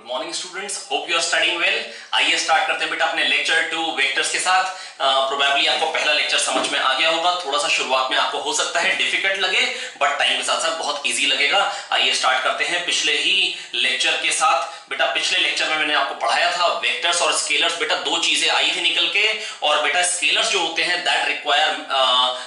Morning students, hope you are studying well. आइए start करते हैं बेटा अपने लेक्चर 2 वेक्टर्स के साथ। प्रोबेबली आपको पहला लेक्चर समझ में आ गया होगा। थोड़ा सा शुरुआत में आपको हो सकता है डिफिकल्ट लगे, बट टाइम के साथ साथ बहुत इजी लगेगा। आइए स्टार्ट करते हैं पिछले ही लेक्चर के साथ। बेटा पिछले लेक्चर में मैंने आपको पढ़ाया था वेक्टर्स और स्केलर्स। बेटा दो चीजें आई थी निकल के, और बेटा स्केलर्स जो होते हैं that require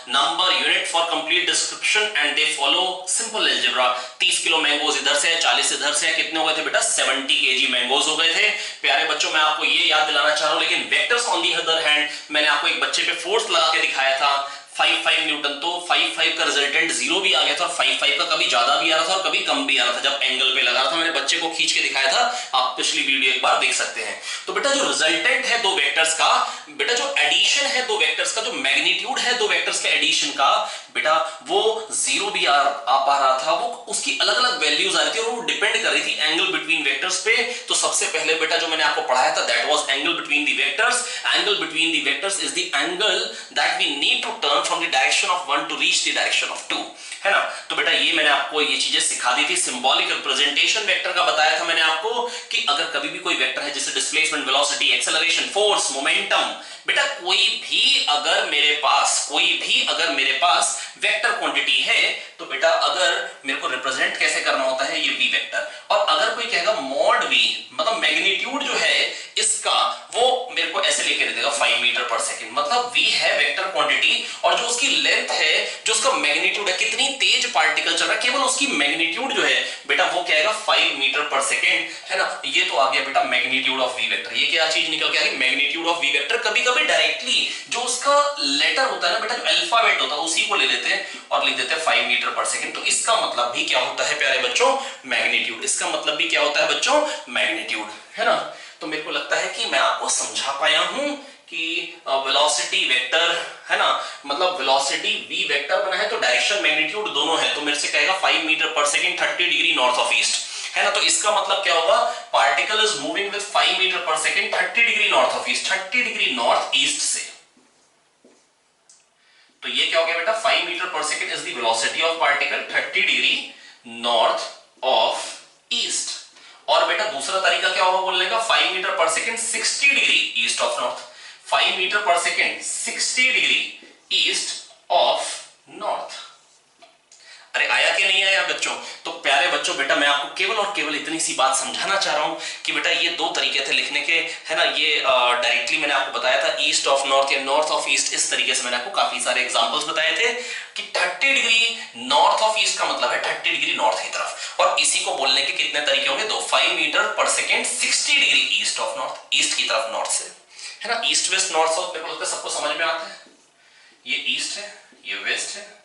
number unit for complete description and they follow simple algebra. 30 kilo mangoes इधर से, 40 इधर से, कितने हो गए थे बेटा? 70 केजी मैंगोज हो गए थे। प्यारे बच्चों, मैं आपको ये याद दिलाना चाह रहा हूं, लेकिन vectors on the other hand मैंने आपको एक बच्चे पे फोर्स लगा के दिखाया था 5 न्यूटन। तो 5 का रिजल्टेंट 0 भी आ गया था और 5 का कभी ज्यादा भी आ रहा था और कभी कम भी आ रहा था। जब एंगल पे लगा रहा था, मैंने बच्चे को खींच के दिखाया था, आप पिछली वीडियो एक बार देख सकते हैं। तो बेटा जो रिजल्टेंट है दो वेक्टर्स का, बेटा जो एडिशन है दो वेक्टर्स का, जो मैग्नीट्यूड है दो वेक्टर्स के एडिशन का, बेटा वो 0 भी आ पा रहा था। वो उसकी अलग अलग वैल्यूज आ रही थी और वो डिपेंड कर रही थी एंगल बिटवीन वेक्टर्स पे। तो सबसे पहले बेटा जो मैंने आपको पढ़ाया था that was angle between the vectors. Angle between the vectors is the angle that we need to turn from the direction of 1 to reach the direction of 2, है ना। तो बेटा ये मैंने आपको ये चीजें सिखा दी थी। सिंबॉलिक रिप्रेजेंटेशन वेक्टर का बताया था मैंने आपको कि अगर कभी भी कोई वेक्टर है जैसे displacement, velocity, acceleration, force, momentum, बेटा कोई भी अगर मेरे पास वेक्टर क्वांटिटी है, तो बेटा अगर मेरे को रिप्रेजेंट कैसे करना होता है, ये वी वेक्टर। और अगर कोई कहेगा मॉड वी, मतलब मैग्नीट्यूड जो है इसका, वो मेरे को ऐसे लेके दे देगा 5 मीटर पर सेकंड। मतलब वी है वेक्टर क्वांटिटी, और जो उसकी लेंथ है, जो उसका मैग्नीट्यूड है, कितनी तेज पार्टिकल चल रहा है, केवल उसकी मैग्नीट्यूड जो है बेटा वो क्या आएगा 5 मीटर पर सेकंड, है ना। ये तो आ गया बेटा मैग्नीट्यूड ऑफ वी वेक्टर। ये क्या चीज निकल के आ गई? Magnitude of V vector. कभी कभी डायरेक्टली जो उसका लेटर होता है ना बेटा, जो अल्फाबेट होता है, उसी को ले लेते हैं और लिख देते हैं 5 मीटर पर सेकंड। तो इसका मतलब भी क्या होता है प्यारे बच्चों? मैग्नीट्यूड। इसका मतलब भी क्या होता है बच्चों? मैग्नीट्यूड, है ना। तो मेरे को लगता है कि मैं आपको समझा पाया हूं कि वेलोसिटी वेक्टर, है ना, मतलब वेलोसिटी v वेक्टर बना है तो डायरेक्शन मैग्नीट्यूड दोनों है। तो मेरे से कहेगा 5 meter per second 30 degree north of east, है ना। तो इसका मतलब क्या होगा? Particle is moving with 5 meter per second 30 degree north of east, 30 degree north east से। तो ये क्या हो गया बेटा? 5 meter per second is the velocity of particle 30 degree north of east. और बेटा दूसरा तरीका क्या होगा बोलने का? 5 meter per second 60 degree east of north. 5 meter per second 60 degree east of north. अरे आया कि नहीं आया बच्चों? तो प्यारे बच्चों, बेटा मैं आपको केवल और केवल इतनी सी बात समझाना चाह रहा हूं कि बेटा ये दो तरीके थे लिखने के, है ना। ये डायरेक्टली मैंने आपको बताया था ईस्ट ऑफ नॉर्थ या नॉर्थ ऑफ ईस्ट, इस तरीके से मैंने आपको काफी सारे एग्जांपल्स बताए थे कि 30 डिग्री नॉर्थ ऑफ ईस्ट का मतलब है 30 डिग्री नॉर्थ की तरफ। और इसी को बोलने के कितने तरीके होंगे? दो। 5 मीटर पर second 60 degree east of north, east की तरफ नॉर्थ से, है ना। ईस्ट वेस्ट नॉर्थ साउथ मेरे को लगता है सबको समझ में आता है। ये ईस्ट है, ये वेस्ट है,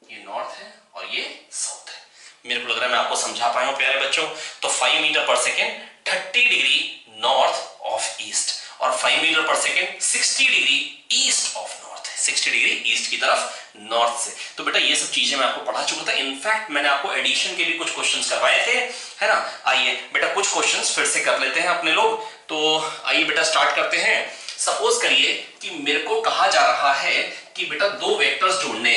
ये नॉर्थ है और ये साउथ है। मेरे को लग रहा है मैं आपको समझा पाया हूं प्यारे बच्चों। तो 5 मीटर पर second 30 degree north of east और 5 मीटर पर second 60 degree east of north है, 60 डिग्री ईस्ट की तरफ नॉर्थ से। तो बेटा ये सब चीजें मैं आपको पढ़ा चुका था। इनफैक्ट मैंने आपको एडिशन के भी कुछ क्वेश्चंस करवाए थे, है ना। आइए बेटा कुछ क्वेश्चंस फिर से कर लेते हैं अपने लोग। तो आइए बेटा स्टार्ट करते हैं। सपोज करिए कि मेरे को कहा जा रहा है कि बेटा दो वेक्टर्स जोड़ने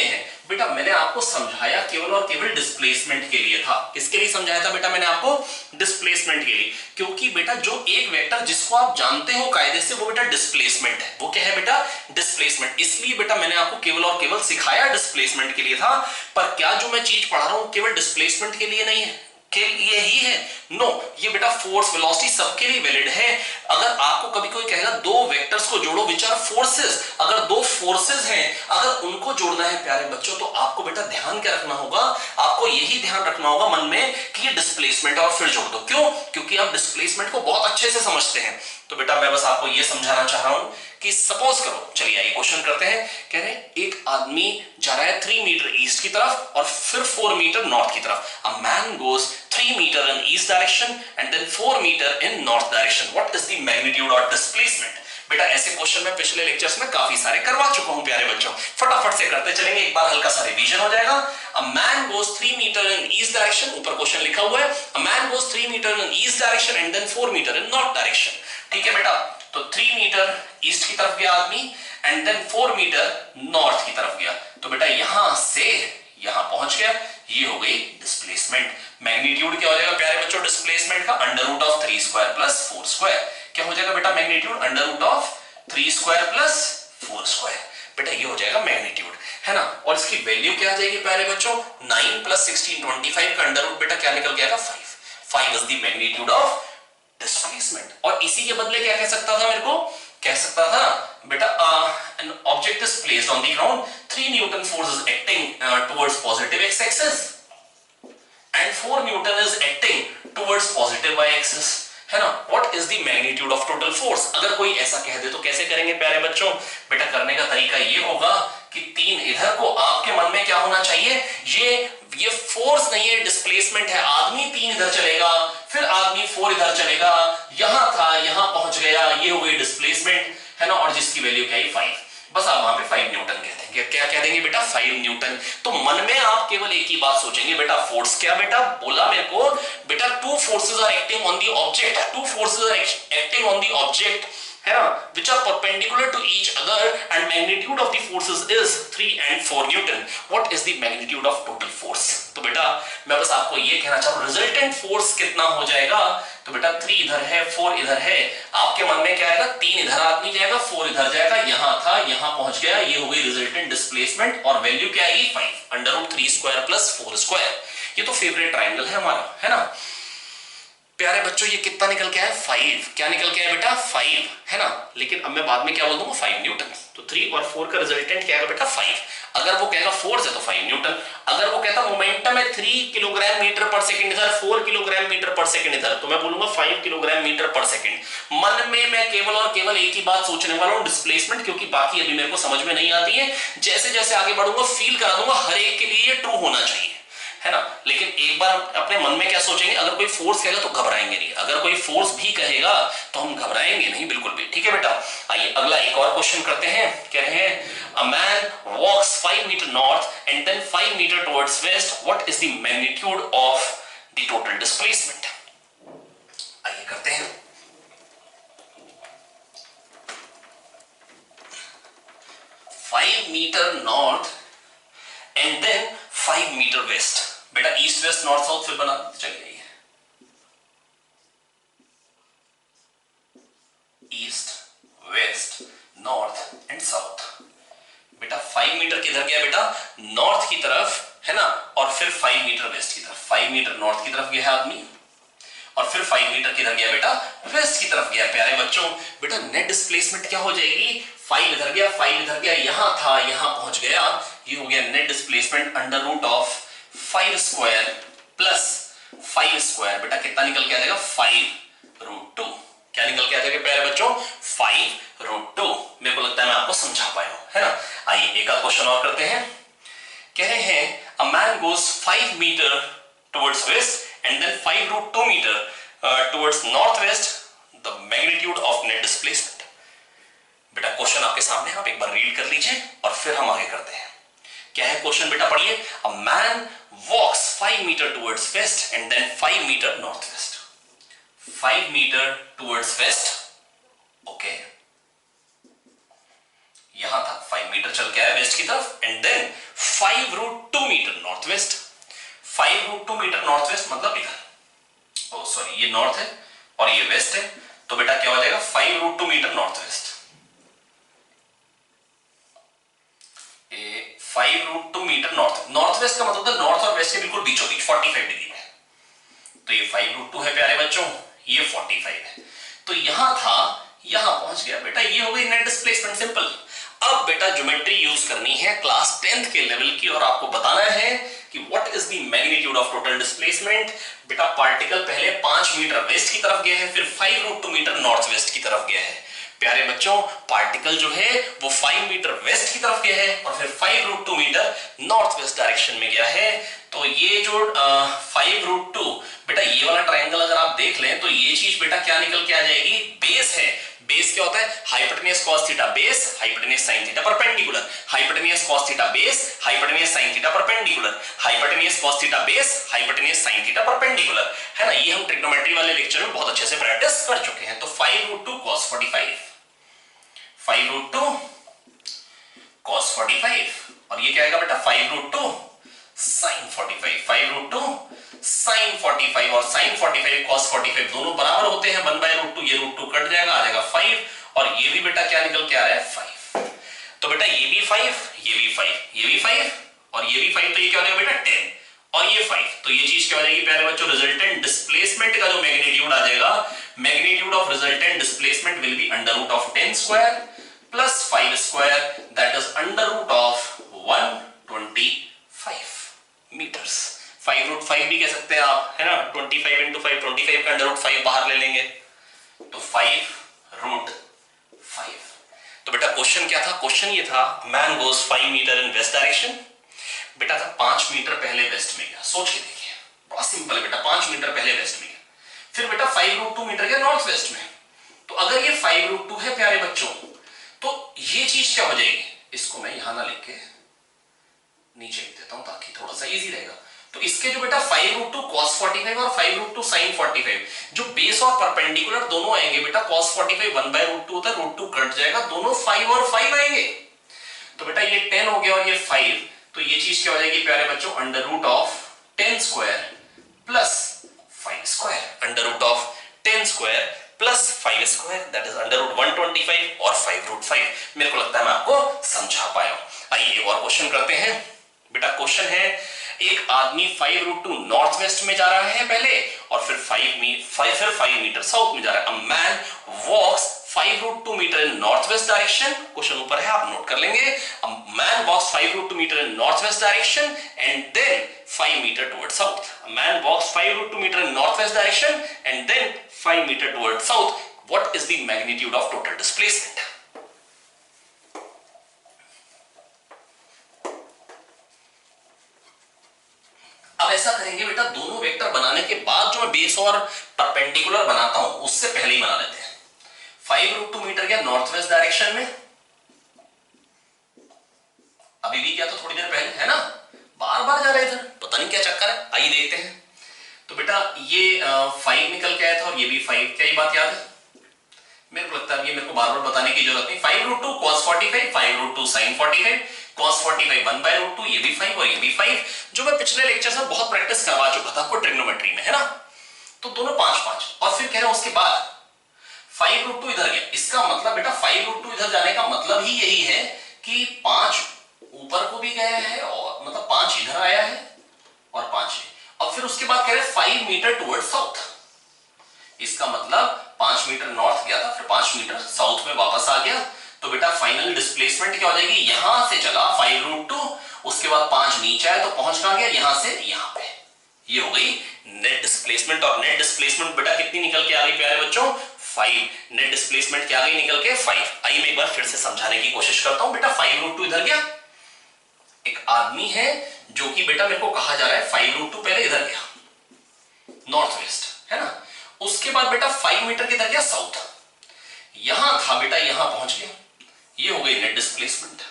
हैं। बेटा मैंने आपको समझाया केवल और केवल डिस्प्लेसमेंट के लिए था। किसके लिए समझाया था बेटा मैंने आपको? डिस्प्लेसमेंट के लिए। क्योंकि बेटा जो एक वेक्टर जिसको आप जानते हो कायदे से, वो बेटा डिस्प्लेसमेंट है। वो क्या है बेटा? डिस्प्लेसमेंट। इसलिए बेटा मैंने आपको केवल और केवल सिखाया डिस्प्लेसमेंट के लिए था। पर क्या जो मैं चीज पढ़ा रहा हूं केवल डिस्प्लेसमेंट के लिए नहीं है, के लिए ही है? नो, ये बेटा फोर्स वेलोसिटी सबके लिए वैलिड है। अगर आपको कभी कोई कहेगा दो वेक्टर्स को जोड़ो विच आर फोर्सेस, अगर दो फोर्सेस हैं अगर उनको जोड़ना है प्यारे बच्चों, तो आपको बेटा ध्यान क्या रखना होगा? आपको यही ध्यान रखना होगा मन में कि ये डिस्प्लेसमेंट और फिर जोड़ दो। क्यों? क्योंकि आप डिस्प्लेसमेंट को बहुत अच्छे से समझते हैं। तो बेटा मैं बस आपको ये समझाना चाह रहा हूं कि सपोज करो, चलिए आइए क्वेश्चन करते हैं। कह रहे हैं एक आदमी जा रहा है 3 मीटर ईस्ट की तरफ और फिर 4 मीटर नॉर्थ की तरफ। A man goes 3 metre in east direction and then 4 metre in north direction. What is the magnitude of displacement? बेटा ऐसे क्वेश्चन मैं पिछले लेक्चर्स में काफी सारे करवा चुका हूं प्यारे बच्चों। फटाफट से करते चलेंगे, एक बार हल्का सा रिवीजन हो जाएगा। A man goes 3 metre in east direction, ऊपर क्वेश्चन लिखा हुआ है a man goes 3 metre in east direction and then 4 metre in north direction. ठीक है बेटा, तो 3 मीटर ईस्ट की तरफ गया आदमी एंड देन 4 मीटर नॉर्थ की तरफ गया। तो बेटा यहां से यहां पहुंच गया, ये हो गई डिस्प्लेसमेंट। मैग्नीट्यूड क्या हो जाएगा प्यारे बच्चों डिस्प्लेसमेंट का? Under root of 3 square plus 4 square. क्या हो जाएगा बेटा magnitude? Under root of 3 square plus 4 square. बेटा ये हो जाएगा मैग्नीट्यूड, है ना। और इसकी वैल्यू क्या आ जाएगी प्यारे बच्चों? 9 प्लस 16 25 का अंडर रूट बेटा क्या निकल के आएगा? 5 is the magnitude of displacement. और इसी के बदले क्या कह सकता था मेरे को? कह सकता था बेटा an object is placed on the ground, 3 Newton force is acting towards positive x axis and 4 Newton is acting towards positive y axis, है ना। What is the magnitude of total force? अगर कोई ऐसा कह दे तो कैसे करेंगे प्यारे बच्चों? बेटा करने का तरीका ये होगा कि 3 इधर को, आपके मन में क्या होना चाहिए? ये फोर्स नहीं है, डिस्प्लेसमेंट है। आदमी 3 इधर चलेगा, फिर आदमी 4 इधर चलेगा, यहां था यहां पहुंच गया, ये हो गई डिस्प्लेसमेंट, है ना। और जिसकी वैल्यू क्या है? 5। बस आप वहां पे 5 न्यूटन कह देंगे। क्या कह देंगे बेटा? 5 न्यूटन। तो मन में आप केवल एक ही बात सोचेंगे बेटा, फोर्स क्या बेटा बोला मेरे को? बेटा 2 forces are acting on the object, 2 forces are acting on the object, है ना, which are perpendicular to each other and magnitude of the forces is 3 and 4 Newton. What is the magnitude of total force? तो बेटा मैं बस आपको ये कहना चाह रहा हूं, रिजल्टेंट फोर्स कितना हो जाएगा? तो बेटा 3 इधर है, 4 इधर है, आपके मन में क्या आएगा? 3 इधर आदमी जाएगा, 4 इधर जाएगा, यहां था यहां पहुंच गया, ये हो गई रिजल्टेंट डिस्प्लेसमेंट। और वैल्यू क्या आएगी? 5 under root 3 square plus 4 square. ये तो फेवरेट ट्रायंगल है हमारा, है ना प्यारे बच्चों। ये कितना निकल के आया? 5। क्या निकल के आया बेटा? 5, है ना। लेकिन अब मैं बाद में क्या बोल दूंगा? 5 न्यूटन। तो 3 और 4 का रिजल्टेंट क्या आएगा बेटा? 5। अगर वो कहेगा फोर्स है तो 5 न्यूटन। अगर वो कहता मोमेंटम है 3 किलोग्राम मीटर पर सेकंड इधर, 4 किलोग्राम मीटर पर सेकंड इधर, तो मैं बोलूंगा 5 किलोग्राम मीटर पर सेकंड। मन में मैं केवल और केवल एक ही बात सोचने वाला हूं, डिस्प्लेसमेंट, क्योंकि बाकी अभी मेरे को समझ में नहीं आती है। जैसे जैसे आगे बढ़ूंगा फील करा दूंगा, हर एक के लिए ट्रू होना चाहिए, है ना। लेकिन एक बार अपने मन में क्या सोचेंगे? अगर कोई फोर्स कहेगा तो घबराएंगे नहीं, अगर कोई फोर्स भी कहेगा तो हम घबराएंगे नहीं बिल्कुल भी, ठीक है बेटा। आइए अगला एक और क्वेश्चन करते हैं। कह रहे हैं a man walks 5 metre north and then 5 metre towards west, what is the magnitude of the total displacement? आइए करते हैं। Five metre north and then 5 metre west. बेटा ईस्ट वेस्ट नॉर्थ साउथ फिर बना चलिए, east west north and south. बेटा 5 metre किधर गया बेटा? नॉर्थ की तरफ, है ना। और फिर 5 मीटर वेस्ट की तरफ। 5 मीटर नॉर्थ की तरफ गया है आदमी, और फिर 5 मीटर किधर गया बेटा? वेस्ट की तरफ गया। प्यारे बच्चों बेटा नेट डिस्प्लेसमेंट क्या हो जाएगी? 5 इधर गया, 5 इधर गया, यहां था यहां पहुंच गया, ये हो गया net displacement under root of 5 square plus 5 square. बेटा कितना निकल के आ जाएगा? 5 रूट 2। क्या निकल के आ जाएगा प्यारे बच्चों? 5 रूट 2। मेरे को लगता है मैं आपको समझा पाया हूं, है ना। आइए एक और क्वेश्चन और करते हैं। कह रहे हैं a man goes 5 metre towards west and then 5 root 2 metre towards north west, the magnitude of net displacement. बेटा क्वेश्चन आपके सामने, आप एक बार रीड कर लीजिए और फिर हम आगे करते हैं। क्या है क्वेश्चन बेटा? पढ़िए। A man walks 5 metre towards west and then 5 metre north west. 5 metre towards west, okay, यहां था 5 मीटर चल के आया वेस्ट की तरफ, and then 5 root 2 metre north west. 5 root 2 metre north west मतलब इधर, ओ सॉरी ये नॉर्थ है और ये वेस्ट है, तो बेटा क्या हो जाएगा? 5 root 2 metre north west. 5 root 2 metre north west का मतलब नॉर्थ और वेस्ट के बिल्कुल बीचों बीच 45 डिग्री में। तो ये 5 रूट 2 है प्यारे बच्चों, ये 45 है। तो यहां था यहां पहुंच गया। बेटा ये हो गई नेट डिस्प्लेसमेंट, सिंपल। अब बेटा ज्योमेट्री यूज करनी है क्लास 10th के लेवल की, और आपको बताना है कि what is the magnitude of total displacement. बेटा पार्टिकल पहले 5 मीटर वेस्ट की तरफ गया है, फिर 5 रूट 2 मीटर नॉर्थ वेस्ट की तरफ गया है। प्यारे बच्चों पार्टिकल जो है वो 5 मीटर वेस्ट की तरफ गया है और फिर 5 root 2 metre north west direction में गया है। तो ये जो 5 रूट 2, बेटा ये वाला ट्रायंगल अगर आप देख लें तो ये चीज बेटा क्या निकल के आ जाएगी? बेस है। बेस क्या होता है? Hypotenuse cos theta base, hypotenuse sine theta perpendicular. Hypotenuse cos theta base, hypotenuse sine theta perpendicular. Hypotenuse cos theta base, hypotenuse sine theta perpendicular, है ना। ये हम ट्रिग्नोमेट्री वाले लेक्चर में बहुत अच्छे से प्रैक्टिस कर चुके हैं। तो 5 रूट 2 cos 45, 5 रूट 2 cos 45, और ये क्या आएगा बेटा? 5 रूट 2 साइन 45, 5√2 साइन 45 और साइन 45 कॉस 45 दोनों बराबर होते हैं 1/√2, ये √2 कट जाएगा, आ जाएगा 5 और ये भी बेटा क्या निकल के आ रहा है 5। तो बेटा ये भी 5, ये भी 5, ये भी 5 और ये भी 5, तो ये क्या हो जाएगा बेटा 10 और ये 5, तो ये चीज क्या हो जाएगी प्यारे बच्चों, रिजल्टेंट डिस्प्लेसमेंट का जो मैग्नीट्यूड आ जाएगा, magnitude of resultant displacement will be √10 square plus 5 square, that is √125 metres. 5√5 भी कह सकते हैं आप, है ना, 25 × 5, 25 का √5 बाहर ले लेंगे तो 5√5। तो बेटा क्वेश्चन क्या था, क्वेश्चन ये था मैन गोज 5 मीटर इन वेस्ट डायरेक्शन, बेटा था 5 मीटर पहले वेस्ट में गया, सोच के देखिए बड़ा सिंपल है बेटा, 5 मीटर पहले वेस्ट में गया, फिर बेटा 5√2 मीटर गया नॉर्थ वेस्ट में। तो अगर ये 5√2 है प्यारे बच्चों, तो ये चीज क्या हो जाएगी, इसको मैं यहां ना लिख के नीचे लिख देता हूं ताकि थोड़ा सा इजी रहेगा। तो इसके जो बेटा 5√2 cos 45 और 5√2 sin 45, जो बेस और परपेंडिकुलर दोनों आएंगे बेटा, cos 45 1/√2 होता है, √2 कट जाएगा, दोनों 5 और 5 आएंगे। तो बेटा ये 10 हो गया और ये 5, तो ये चीज क्या हो जाएगी प्यारे बच्चों, √10 square plus 5 square, √10 square plus 5 square, that is √125 और 5√5। मेरे को लगता है मैं आपको समझा पाया हूं। आइए एक और क्वेश्चन करते हैं बेटा। क्वेश्चन है एक आदमी 5√2 नॉर्थ वेस्ट में जा रहा है पहले और फिर 5 मीटर साउथ में जा रहा है। A man walks 5√2 metre in north west direction, question ऊपर है आप नोट कर लेंगे। A man walks 5√2 metre in north west direction and then 5 metre toward south. A man walks 5√2 metre in north west direction and then 5 metre toward south. What is the magnitude of total displacement? अब ऐसा करेंगे बेटा, दोनों vector बनाने के बाद जो मैं बेस और परपेंडिकुलर बनाता हूं उससे पहले ही बना लेते हैं। 5√2 मीटर गया नॉर्थ वेस्ट डायरेक्शन में, अभी भी क्या तो थोड़ी देर पहले, है ना, बार बार जा रहे थे, पता नहीं क्या चक्कर है, आइए देखते हैं। तो बेटा ये 5 निकल के आया था और ये भी 5, क्या ये बात याद है? मेरे को लगता है ये मेरे को बार बार बताने की जरूरत नहीं। 5√2 cos 45, 5√2 sin 45, cos 45 1/√2, ये भी 5 और ये भी 5, जो मैं पिछले लेक्चर में बहुत प्रैक्टिस करवा चुका था आपको ट्रिग्नोमेट्री में, है ना। तो दोनों 5-5 और फिर कह रहे हैं उसके बाद 5√2 इधर गया, इसका मतलब बेटा 5√2 इधर जाने का मतलब ही यही है कि 5 ऊपर को भी गया है और मतलब 5 इधर आया है और 5 और फिर उसके बाद कह रहे हैं 5 मीटर टुवर्ड साउथ। इसका मतलब 5 मीटर नॉर्थ गया था, फिर 5 मीटर साउथ में वापस आ गया। तो बेटा फाइनल डिस्प्लेसमेंट क्या हो जाएगी, यहां से चला 5√2, उसके बाद 5 नीचे आया तो पहुंच कहां गया, यहां से यहां पे। ये हो गई नेट डिस्प्लेसमेंट। और नेट डिस्प्लेसमेंट बेटा कितनी निकल के आ गई प्यारे बच्चों, 5। नेट डिस्प्लेसमेंट क्या आ गई निकल के 5। आइए मैं एक बार फिर से समझाने की कोशिश करता हूं। बेटा 5√2 इधर गया, एक आदमी है जो कि बेटा मेरे को कहा जा रहा है 5√2 पहले इधर गया नॉर्थ वेस्ट, है ना, उसके बाद बेटा 5 मीटर किधर गया साउथ, यहां था बेटा यहां पहुंच गया। ये हो गई नेट डिस्प्लेसमेंट,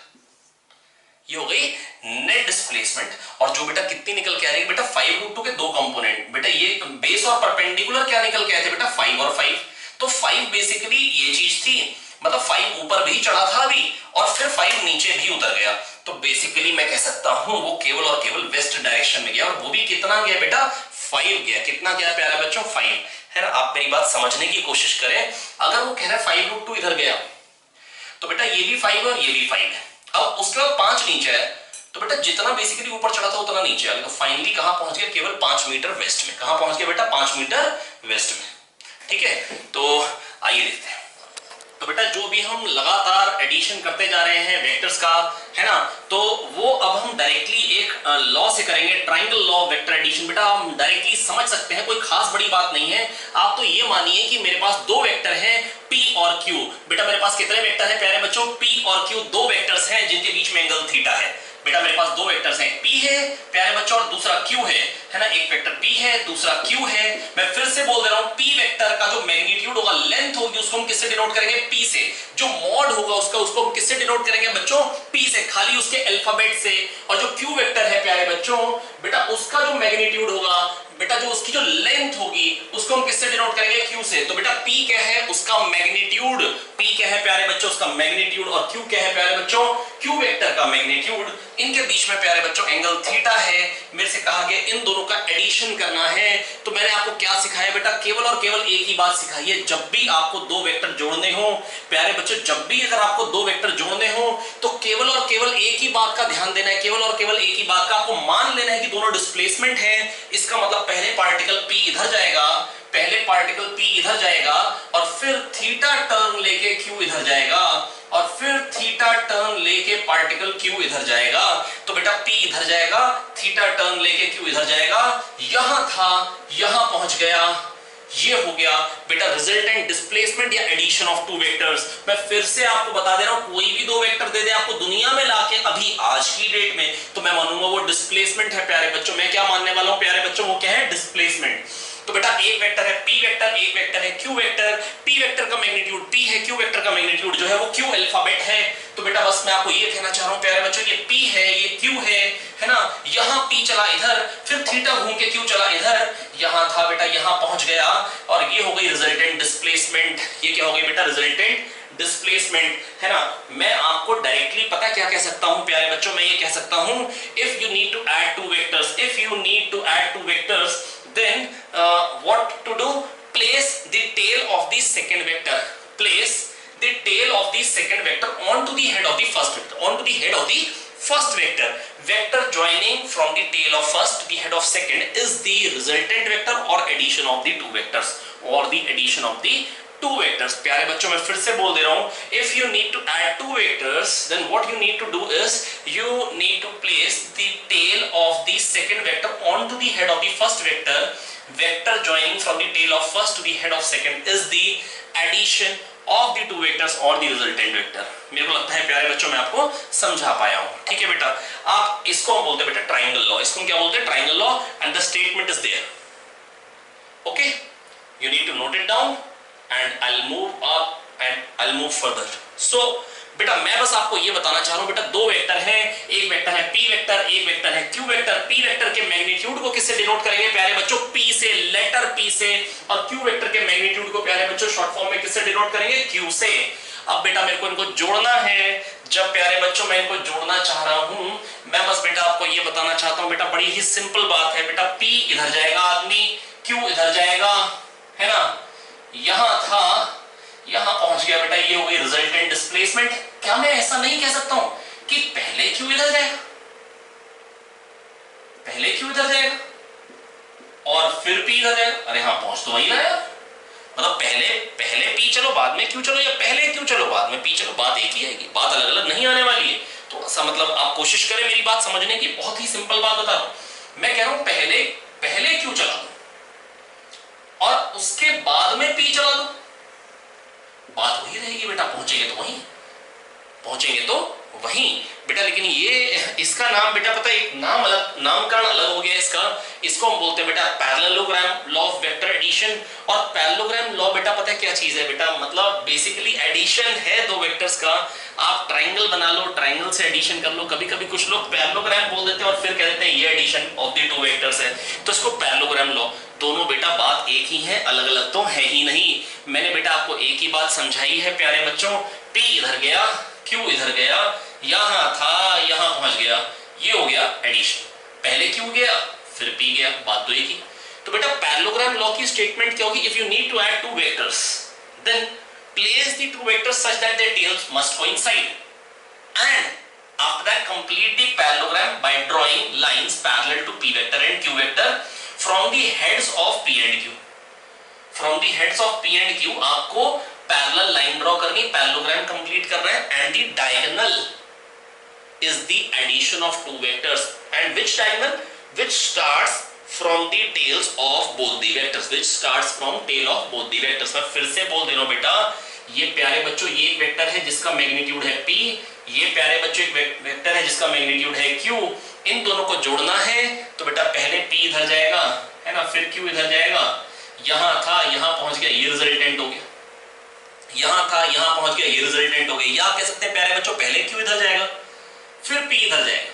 ये हो गई नेट डिस्प्लेसमेंट। और जो बेटा कितनी निकल के आ रही है बेटा 5√2 के दो कंपोनेंट, बेटा ये बेस और परपेंडिकुलर क्या निकल के आए थे बेटा 5 और 5। तो 5 बेसिकली ये चीज थी, मतलब 5 ऊपर भी चढ़ा था अभी और फिर 5 नीचे भी उतर गया। तो बेसिकली मैं कह सकता हूं वो केवल और केवल वेस्ट डायरेक्शन में गया और वो भी कितना गया बेटा 5 गया। कितना गया प्यारे बच्चों 5, है ना। आप मेरी बात समझने की कोशिश करें, अगर वो कह रहा है 5√2 इधर गया तो बेटा ये भी 5 और ये भी 5 है। अब उसके बाद 5 नीचे है तो बेटा जितना बेसिकली ऊपर चढ़ा था उतना नीचे आ गया। तो फाइनली कहां पहुंच गया, केवल 5 मीटर वेस्ट में। कहां पहुंच गया बेटा 5 मीटर वेस्ट में, ठीक है। तो आइए देखते हैं। तो बेटा जो भी हम लगातार एडिशन करते जा रहे हैं वेक्टर्स का, है ना, तो वो अब हम डायरेक्टली एक लॉ से करेंगे, triangle law of vector addition. बेटा हम डायरेक्टली समझ सकते हैं, कोई खास बड़ी बात नहीं है। आप तो ये मानिए कि मेरे पास दो वेक्टर हैं P और Q। बेटा मेरे पास कितने वेक्टर हैं प्यारे बच्चों, P और Q, दो वेक्टर्स हैं जिनके बीच में एंगल थीटा है। बेटा मेरे पास दो वेक्टर्स हैं, P है प्यारे बच्चों और दूसरा Q है है ना, एक वेक्टर p है, दूसरा q है। मैं फिर से बोल दे रहा हूं, p वेक्टर का जो मैग्नीट्यूड होगा, लेंथ होगी, उसको हम किससे डिनोट करेंगे? p से। जो मॉड होगा उसको हम किससे डिनोट करेंगे बच्चों? p से, खाली उसके अल्फाबेट से। और जो q वेक्टर है प्यारे बच्चों बेटा, उसका जो मैग्नीट्यूड होगा बेटा, जो उसकी जो लेंथ होगी उसको हम किससे डिनोट करेंगे? q से। तो बेटा p क्या है? उसका मैग्नीट्यूड। p क्या है प्यारे बच्चों? उसका मैग्नीट्यूड। और q क्या है प्यारे बच्चों? q वेक्टर का मैग्नीट्यूड। इनके बीच में प्यारे बच्चों एंगल थीटा है। मेरे से कहा गया इन दोनों का एडिशन करना है। तो मैंने आपको क्या सिखाया बेटा? केवल और केवल एक ही बात सिखाई है। जब भी आपको दो वेक्टर जोड़ने हो प्यारे बच्चों, जब भी अगर आपको दो वेक्टर जोड़ने हो तो केवल और केवल एक ही बात का ध्यान देना है। केवल और केवल एक ही बात का आपको मान लेना है कि दोनों डिस्प्लेसमेंट है। इसका मतलब पहले पार्टिकल p इधर जाएगा, पहले पार्टिकल p इधर जाएगा और फिर थीटा टर्न लेके q इधर जाएगा और फिर थीटा टर्न लेके पार्टिकल q इधर जाएगा। तो बेटा p इधर जाएगा, थीटा टर्न लेके q इधर जाएगा। यहां था, यहां पहुंच गया, ये हो गया बेटा रिजल्टेंट डिस्प्लेसमेंट या एडिशन ऑफ टू वेक्टर्स। मैं फिर से आपको बता दे रहा हूं, कोई भी दो वेक्टर दे दे आपको दुनिया में लाके अभी आज की डेट में, तो मैं मानूंगा वो डिस्प्लेसमेंट है प्यारे बच्चों। मैं क्या मानने वाला हूं प्यारे बच्चों? वो क्या है? डिस्प्लेसमेंट। तो बेटा एक वेक्टर है p वेक्टर, एक वेक्टर है q वेक्टर। p वेक्टर का मैग्नीट्यूड p है, q वेक्टर का मैग्नीट्यूड जो है वो q अल्फाबेट है। तो बेटा बस मैं आपको ये कहना चाह रहा हूं प्यारे बच्चों, ये p है, ये q है ना। यहां p चला इधर, फिर थीटा घूम के q चला इधर, यहां था बेटा, यहां पहुंच गया और ये हो गई रिजल्टेंट डिस्प्लेसमेंट। ये क्या हो गई बेटा? रिजल्टेंट डिस्प्लेसमेंट, है ना। मैं आपको डायरेक्टली पता क्या कह सकता हूं प्यारे बच्चों? मैं ये कह सकता हूं, if you need to add two vectors, if you need to add two vectors, then what to do? Place the tail of the second vector, place the tail of the second vector onto the head of the first vector, onto the head of the first vector. Vector joining from the tail of first to the head of second is the resultant vector or addition of the two vectors, or the addition of the two vectors. प्यारे बच्चों मैं फिर से बोल दे रहा हूं, if you need to add two vectors, then what you need to do is you need to place the tail of the second vector onto the head of the first vector. Vector joining from the tail of first to the head of second is the addition of the two vectors or the resultant vector. मेरे को लगता है प्यारे बच्चों मैं आपको समझा पाया हूं। ठीक है बेटा, आप इसको हम बोलते हैं बेटा ट्राइंगल लॉ। इसको हम क्या बोलते हैं? Triangle law. And the statement is there. Okay, you need to note it down and I'll move up and I'll move further. So बेटा मैं बस आपको ये बताना चाह रहा हूं बेटा, दो वेक्टर हैं, एक वेक्टर है p वेक्टर, एक वेक्टर है q वेक्टर। p वेक्टर के मैग्नीट्यूड को किससे डिनोट करेंगे प्यारे बच्चों? p से, लेटर p से। और q वेक्टर के मैग्नीट्यूड को प्यारे बच्चों शॉर्ट फॉर्म में किससे डिनोट करेंगे? q से। अब बेटा मेरे को इनको जोड़ना है। जब प्यारे बच्चों मैं इनको जोड़ना चाह रहा हूं, मैं बस बेटा आपको ये बताना चाहता हूं बेटा, बड़ी ही सिंपल बात है बेटा। p इधर जाएगा आदमी, q इधर जाएगा, है ना। यहां था, यहां पहुंच गया बेटा, ये हो गई रिजल्टेंट डिस्प्लेसमेंट। क्या मैं ऐसा नहीं कह सकता हूं कि पहले q इधर जाएगा, पहले q इधर जाएगा और फिर p इधर जाएगा? अरे हाँ, पहुंच तो वही ना यार। मतलब पहले p चलो बाद में q चलो, या पहले q चलो बाद में p चलो, बात एक ही आएगी, बात अलग अलग नहीं आने वाली है। थोड़ा सा मतलब आप कोशिश करें मेरी बात समझने की। बहुत ही सिंपल बात बता रहा हूं। मैं कह रहा हूं पहले q चला दो और उसके बाद में p चला दो, बात वही रहेगी बेटा। पहुंचेंगे तो वहीं, पहुंचेंगे तो वहीं बेटा। लेकिन ये इसका नाम बेटा पता है, एक नाम अलग, नामकरण अलग हो गया इसका। इसको हम बोलते हैं बेटा parallelogram law of vector addition. और पैरेललोग्राम लॉ बेटा पता है क्या चीज है बेटा? मतलब बेसिकली एडिशन है दो वेक्टर्स का। आप ट्राइंगल बना लो, ट्राइंगल से एडिशन कर लो। कभी कभी कुछ लोग पैरेललोग्राम बोल देते हैं और फिर कह देते हैं ये addition of the two vectors है, तो इसको पैरेललोग्राम लॉ। दोनों बेटा बात एक ही है, अलग अलग तो है ही नहीं। मैंने बेटा आपको एक ही बात समझाई है प्यारे बच्चों। p इधर गया, q इधर गया, यहां था, यहां पहुंच गया, ये हो गया एडिशन। पहले q गया, फिर p गया, बात तो एक ही। तो बेटा पैरेललोग्राम लॉ की स्टेटमेंट क्या होगी? If you need to add two vectors, then place the two vectors such that their tails must coincide, and after that complete the parallelogram by drawing lines parallel to p vector and q vector from the heads of p and q. From the heads of p and q आपको parallel line draw करनी, parallelogram complete करना है। And the diagonal is the addition of two vectors, and which diagonal? Which starts from the tails of both the vectors, which starts from tail of both the vectors। मैं फिर से बोल दे रहा हूं बेटा, ये प्यारे बच्चों ये एक वेक्टर है जिसका मैग्नीट्यूड है p, ये प्यारे बच्चों एक वेक्टर है जिसका मैग्नीट्यूड है q। इन दोनों को जोड़ना है तो बेटा पहले P इधर जाएगा, है ना, फिर Q इधर जाएगा, यहां था यहां पहुंच गया, ये रिजल्टेंट हो गया, यहां था यहां पहुंच गया, ये रिजल्टेंट हो गया। या कह सकते हैं प्यारे बच्चों पहले Q इधर जाएगा, फिर P इधर जाएगा,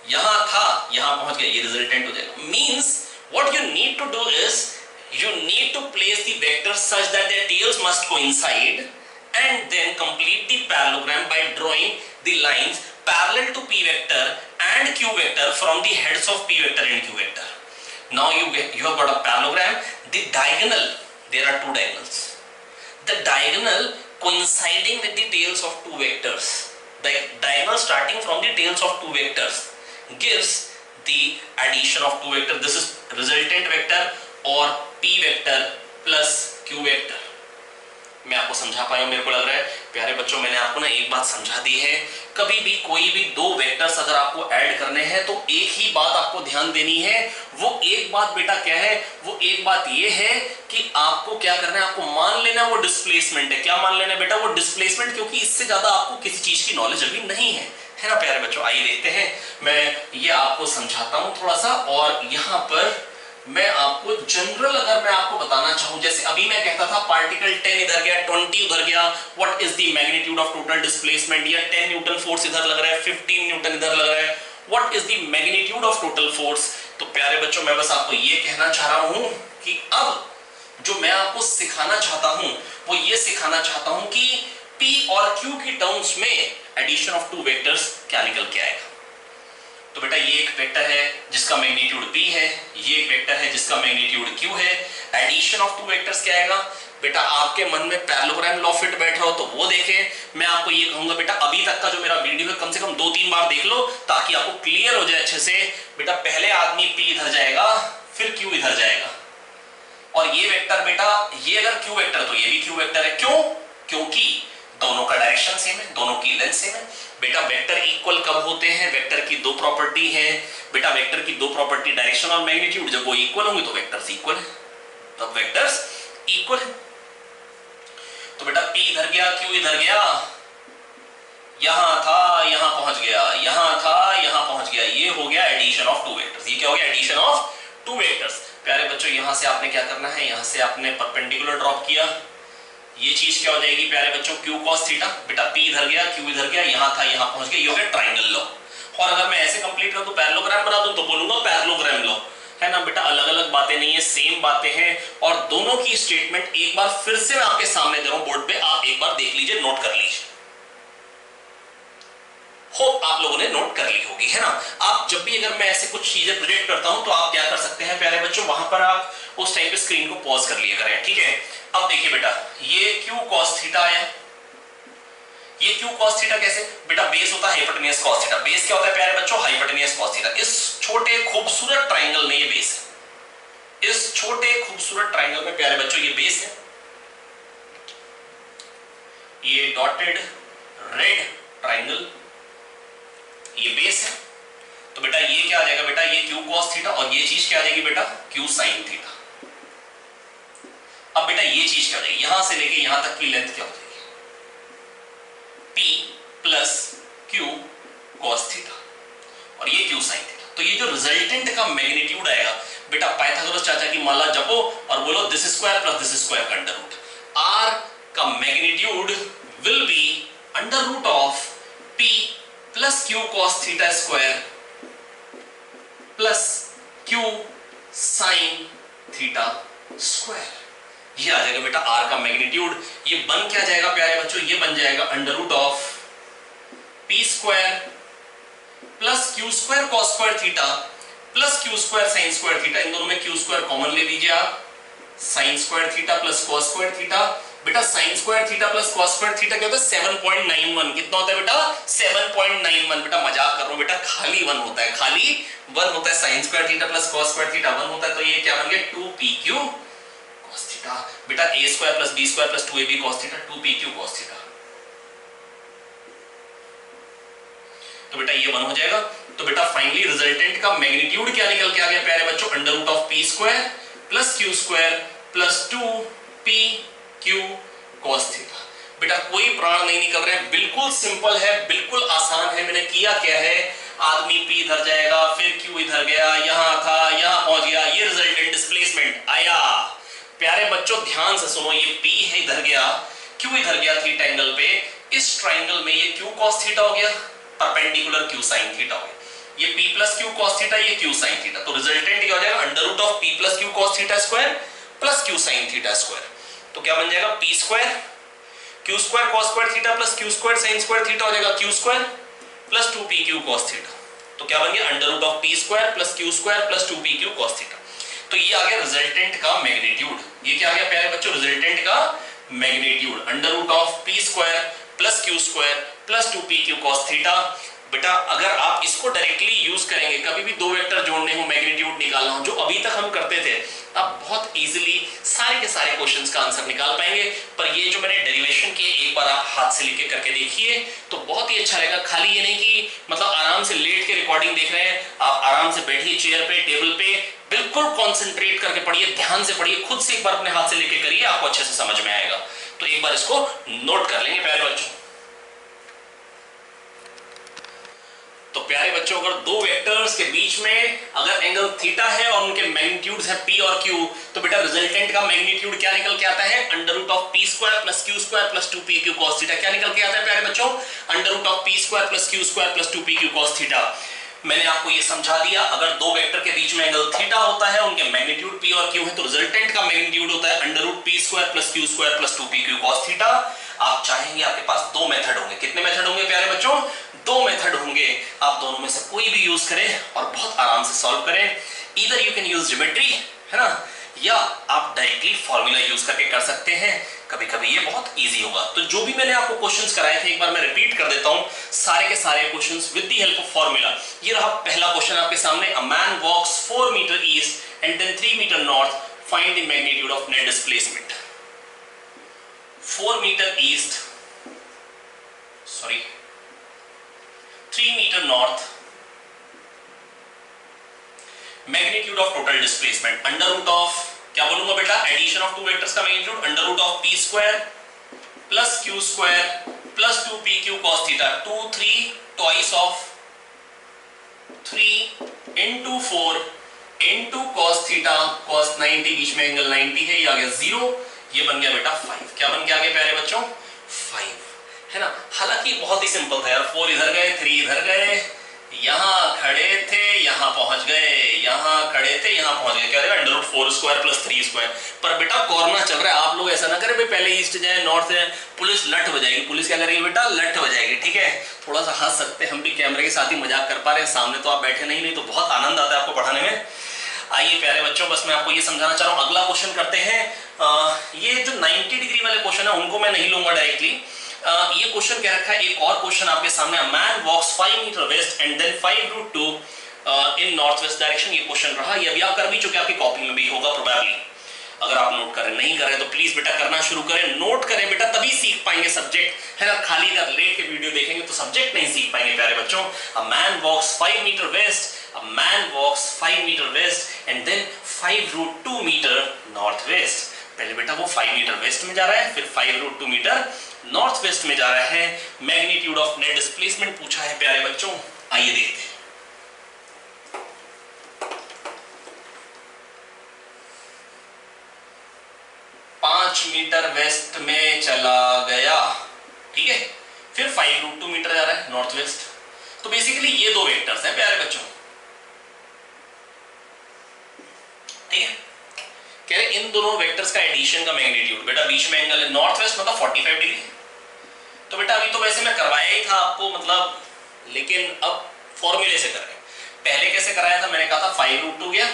यहां था यहां पहुंच गया, ये रिजल्टेंट हो जाएगा। Means what you need to do is you need to place the vectors such that their tails must coincide and then complete the parallelogram by drawing the lines parallel to P vector and Q vector from the heads of P vector and Q vector. Now you have got a parallelogram. The diagonal, there are two diagonals. The diagonal coinciding with the tails of two vectors. The diagonal starting from the tails of two vectors gives the addition of two vectors. This is resultant vector और P vector plus Q vector. मैं आपको समझा पाया हूं मेरे को लग रहा है प्यारे बच्चों, मैंने आपको ना एक बात समझा दी है। कभी भी कोई भी दो वेक्टर्स अगर आपको ऐड करने हैं तो एक ही बात आपको ध्यान देनी है। वो एक बात बेटा क्या है, वो एक बात ये है कि आपको क्या करना है, आपको मान लेना वो डिस्प्लेसमेंट है। क्या मान लेना बेटा? वो डिस्प्लेसमेंट, क्योंकि इससे ज्यादा आपको किसी चीज की नॉलेज अभी नहीं है ना प्यारे बच्चों। आइए देखते हैं, मैं ये आपको समझाता हूं थोड़ा सा। और यहां पर मैं आपको जनरल अगर मैं आपको बताना चाहूं, जैसे अभी मैं कहता था पार्टिकल 10 इधर गया, 20 उधर गया, what is the magnitude of total displacement, या 10 न्यूटन फोर्स इधर लग रहा है, 15 न्यूटन इधर लग रहा है, what is the magnitude of total force. तो प्यारे बच्चों मैं बस आपको ये कहना चाह रहा हूं कि अब जो मैं आपको सिखाना चाहता हूं वो ये सिखाना चाहता हूं कि P और Q की टर्म्स में एडिशन ऑफ टू वेक्टर्स क्या निकल के आएगा। तो बेटा ये एक वेक्टर है जिसका मैग्नीट्यूड P है, ये एक वेक्टर है जिसका मैग्नीट्यूड Q है। एडिशन ऑफ टू वेक्टर्स क्या आएगा बेटा? आपके मन में पैरेललोग्राम लॉ फिट बैठ रहा हो तो वो देखें। मैं आपको ये कहूंगा बेटा अभी तक का जो मेरा वीडियो है कम से कम 2-3 बार देख लो ताकि आपको क्लियर हो जाए अच्छे से। बेटा पहले आदमी P इधर जाएगा, फिर Q इधर जाएगा, और ये वेक्टर बेटा ये अगर Q वेक्टर तो ये भी Q वेक्टर है। क्यों? क्योंकि दोनों का डायरेक्शन सेम है, दोनों की लेंथ सेम है। बेटा वेक्टर इक्वल कब होते हैं? वेक्टर की दो प्रॉपर्टी है बेटा, वेक्टर की दो प्रॉपर्टी डायरेक्शन और मैग्नीट्यूड, जब वो इक्वल होंगे तो वेक्टर्स इक्वल है, तब वेक्टर्स इक्वल है। तो बेटा P इधर गया, Q इधर गया, यहां था यहां पहुंच गया, यहां था यहां पहुंच गया, ये हो गया एडिशन ऑफ टू वेक्टर्स। ये क्या हो गया? Addition of two vectors. प्यारे बच्चों यहां से आपने क्या करना है, यहां से आपने परपेंडिकुलर ड्रॉप किया, ये चीज क्या हो जाएगी प्यारे बच्चों? Q cos theta. बेटा P इधर गया, Q इधर गया, यहां था यहां पहुंच गया, ये हो गया ट्रायंगल लॉ। और अगर मैं ऐसे कंप्लीट कर दूं, पैरेललोग्राम बना दूं तो बोलूंगा पैरेललोग्राम लॉ, है ना बेटा। अलग अलग बातें नहीं है, सेम बातें हैं। और दोनों की स्टेटमेंट एक बार फिर से मैं आपके सामने दे रहा हूं बोर्ड पे, आप एक बार देख लीजिए, नोट कर लीजिए। होप आप लोगों ने नोट कर ली होगी, है ना। आप जब भी अगर मैं ऐसे कुछ चीजें प्रोजेक्ट करता हूं तो आप क्या कर सकते हैं प्यारे बच्चों, वहां पर आप उस टाइम पे स्क्रीन को पॉज कर लिया करें, ठीक है। अब देखिए बेटा ये Q cos थीटा आया, ये Q cos थीटा कैसे? बेटा बेस होता है हाइपोटेन्यूज cos थीटा। बेस क्या होता है प्यारे बच्चों? Hypotenuse cos theta. इस छोटे खूबसूरत ट्रायंगल में ये बेस है, इस छोटे खूबसूरत ट्रायंगल में प्यारे बच्चों ये बेस है, ये डॉटेड रेड ट्रायंगल ये बेस है। तो बेटा ये क्या आ जाएगा बेटा? ये Q cos थीटा, और ये चीज क्या आ जाएगी बेटा? Q sin theta. अब बेटा ये चीज क्या हो जाएगी? यहां से लेके यहां तक की लेंथ क्या हो जाएगी? P plus Q cos theta, और ये Q sin थीटा। तो ये जो रिजल्टेंट का मैग्नीट्यूड आएगा बेटा, पाइथागोरस चाचा की माला जपो और बोलो this square plus this square का अंडर रूट। R का magnitude will be under root of P plus Q cos theta square plus Q sin theta square. ये आ जाएगा बेटा R का मैग्नीट्यूड। ये बन क्या जाएगा प्यारे बच्चों? ये बन जाएगा under root of P square plus Q square cos square theta plus Q square sin square theta. इन दोनों में Q स्क्वायर कॉमन ले लीजिए आप, sin square theta plus cos square theta. बेटा sin square theta plus cos square theta क्या होता है? 7.91। कितना होता है बेटा? 7.91। बेटा मजाक कर रहा हूं बेटा, खाली 1 होता है, खाली 1 होता है। sin square theta plus cos square theta 1 होता है, तो ये क्या बन गया? 2pq cos theta. बेटा a square plus b square plus 2ab cos theta, 2pq cos theta. तो बेटा ये 1 हो जाएगा। तो बेटा फाइनली रिजल्टेंट का मैग्नीट्यूड क्या निकल के आ गया प्यारे बच्चों? Under root of p square plus q square plus 2pq cos theta. बेटा कोई प्राण नहीं निकल रहा है, बिल्कुल सिंपल है, बिल्कुल आसान है। मैंने किया क्या है, आदमी P इधर जाएगा, फिर Q इधर गया, यहाँ था, यहाँ पहुंच गया, ये रिजल्टेंट डिस्प्लेसमेंट आया। प्यारे बच्चों ध्यान से सुनो, ये P है इधर गया, Q इधर गया थीटा एंगल पे, इस ट्राइंगल में ये Q cos थीटा हो गया, परपेंडिकुलर Q sin थीटा हो गया, ये P plus Q cos theta, ये Q sin थीटा, तो रिजल्टेंट क्या हो जाएगा under root of P plus Q cos theta square plus Q sin theta square. तो क्या बन जाएगा P square Q square cos square theta plus Q square sin square theta हो जाएगा Q square plus 2PQ cos theta. तो क्या बन गया under root of P square plus Q square plus 2PQ cos theta. तो ये आ गया resultant का मैग्नीट्यूड। ये क्या आ गया प्यारे बच्चों रिजल्टेंट का magnitude, under root of P square plus Q square plus 2PQ cos theta. बेटा अगर आप इसको डायरेक्टली यूज करेंगे, कभी भी दो वेक्टर जोड़ने हो, मैग्नीट्यूड निकालना हो, जो अभी तक हम करते थे, आप बहुत इजीली सारे के सारे क्वेश्चंस का आंसर निकाल पाएंगे। पर ये जो मैंने डेरिवेशन किए एक बार आप हाथ से लिख करके देखिए तो बहुत ही अच्छा रहेगा। खाली ये नहीं कि मतलब आराम से लेट के रिकॉर्डिंग देख रहे हैं, आप आराम से बैठिए चेयर पे, टेबल पे, बिल्कुल कॉन्सेंट्रेट करके पढ़िए, ध्यान से पढ़िए, खुद से एक बार अपने हाथ से लिख के करिए, आपको अच्छे से समझ में आएगा। तो एक बार इसको नोट कर लेंगे प्यारे बच्चों। तो प्यारे बच्चों अगर दो वेक्टर्स के बीच में अगर एंगल थीटा है और उनके मैग्नीट्यूड्स है P और Q, तो बेटा रिजल्टेंट का मैग्नीट्यूड क्या निकल के आता है under root of P square plus Q square plus 2PQ cos theta. क्या निकल के आता है प्यारे बच्चों under root of P square plus Q square plus 2PQ cos theta. मैंने आपको ये समझा दिया, अगर दो वेक्टर के बीच में एंगल थीटा होता है, उनके मैग्नीट्यूड P और Q है, तो रिजल्टेंट का मैग्नीट्यूड होता है under root P square plus Q square plus 2PQ cos theta. आप चाहेंगे आपके पास दो मेथड होंगे, कितने मेथड होंगे प्यारे बच्चों दो मेथड होंगे, आप दोनों में से कोई भी यूज करें और बहुत आराम से सॉल्व करें। Either you can use geometry है ना, या आप डायरेक्टली फॉर्मूला यूज करके कर सकते हैं, कभी कभी ये बहुत इजी होगा। तो जो भी मैंने आपको क्वेश्चंस कराए थे एक बार मैं रिपीट कर देता हूं, सारे के सारे questions with the help of formula. ये रहा पहला क्वेश्चन आपके सामने, a man walks 4 metre east and then 3 metre north, find the magnitude of net displacement. 4 metre east 3 metre north, magnitude of total displacement under root of, क्या बोलूंगा बेटा addition of two vectors का magnitude under root of P square plus Q square plus 2PQ cos theta, 2 3 twice of 3 into 4 into cos theta cos 90, बीच में angle 90 है, ये आ गया 0, ये बन गया बेटा 5। क्या बन के आ गया प्यारे बच्चों 5 है ना। हालांकि बहुत ही सिंपल था यार, 4 इधर गए 3 इधर गए, यहां खड़े थे यहां पहुंच गए, यहां खड़े थे यहां पहुंच गए, क्या under root 4 square plus 3 square. पर बेटा कोरोना चल रहा है, आप लोग ऐसा ना करें भाई पहले ईस्ट जाए नॉर्थ जाए, पुलिस लट हो जाएगी। पुलिस क्या करेगी बेटा लट हो जाएगी, ठीक है। थोड़ा सा हंस सकते हैं हम भी, कैमरे के साथ ही मजाक कर पा रहे हैं, सामने तो आप बैठे नहीं तो बहुत आनंद आता है आपको पढ़ाने में। आइए प्यारे बच्चों बस मैं आपको ये समझाना चाह रहा हूँ, अगला क्वेश्चन करते हैं। ये जो 90 डिग्री वाले क्वेश्चन है उनको मैं नहीं लूंगा डायरेक्टली। ये क्वेश्चन क्या रखा है, एक और क्वेश्चन आपके सामने, man walks 5 metre west and then 5 root 2 in north west direction. ये क्वेश्चन रहा, ये अभी आप कर भी चुके, आपकी कॉपी में भी होगा प्रोबेबली। अगर आप नोट करें नहीं कर रहे तो प्लीज बेटा करना शुरू करें, नोट करें बेटा, तभी सीख पाएंगे सब्जेक्ट है ना। खाली अगर लेट के वीडियो देखेंगे तो सब्जेक्ट नहीं सीख पाएंगे प्यारे बच्चों। A man walks 5 metre west, a man walks 5 metre west and then 5 root 2 metre north west. पहले बेटा वो 5 मीटर वेस्ट में जा रहा है, फिर 5 रूट 2 मीटर नॉर्थ वेस्ट में जा रहा है। मैग्नीट्यूड ऑफ नेट डिस्प्लेसमेंट पूछा है प्यारे बच्चों, आइए देखते हैं। 5 मीटर वेस्ट में चला गया, ठीक है, फिर 5 रूट 2 मीटर जा रहा है नॉर्थ वेस्ट। तो बेसिकली ये दो वेक्टर्स हैं प्यारे बच्चों, ठीक है। कह रहे इन दोनों वेक्टर्स का एडिशन का मैग्नीट्यूड, बेटा बीच में एंगल है नॉर्थ वेस्ट मतलब 45 डिग्री। तो बेटा अभी तो वैसे मैं करवाया ही था आपको मतलब, लेकिन अब फॉर्मूले से कर रहे हैं। पहले कैसे कराया था, मैंने कहा था 5 रूट 2 गया,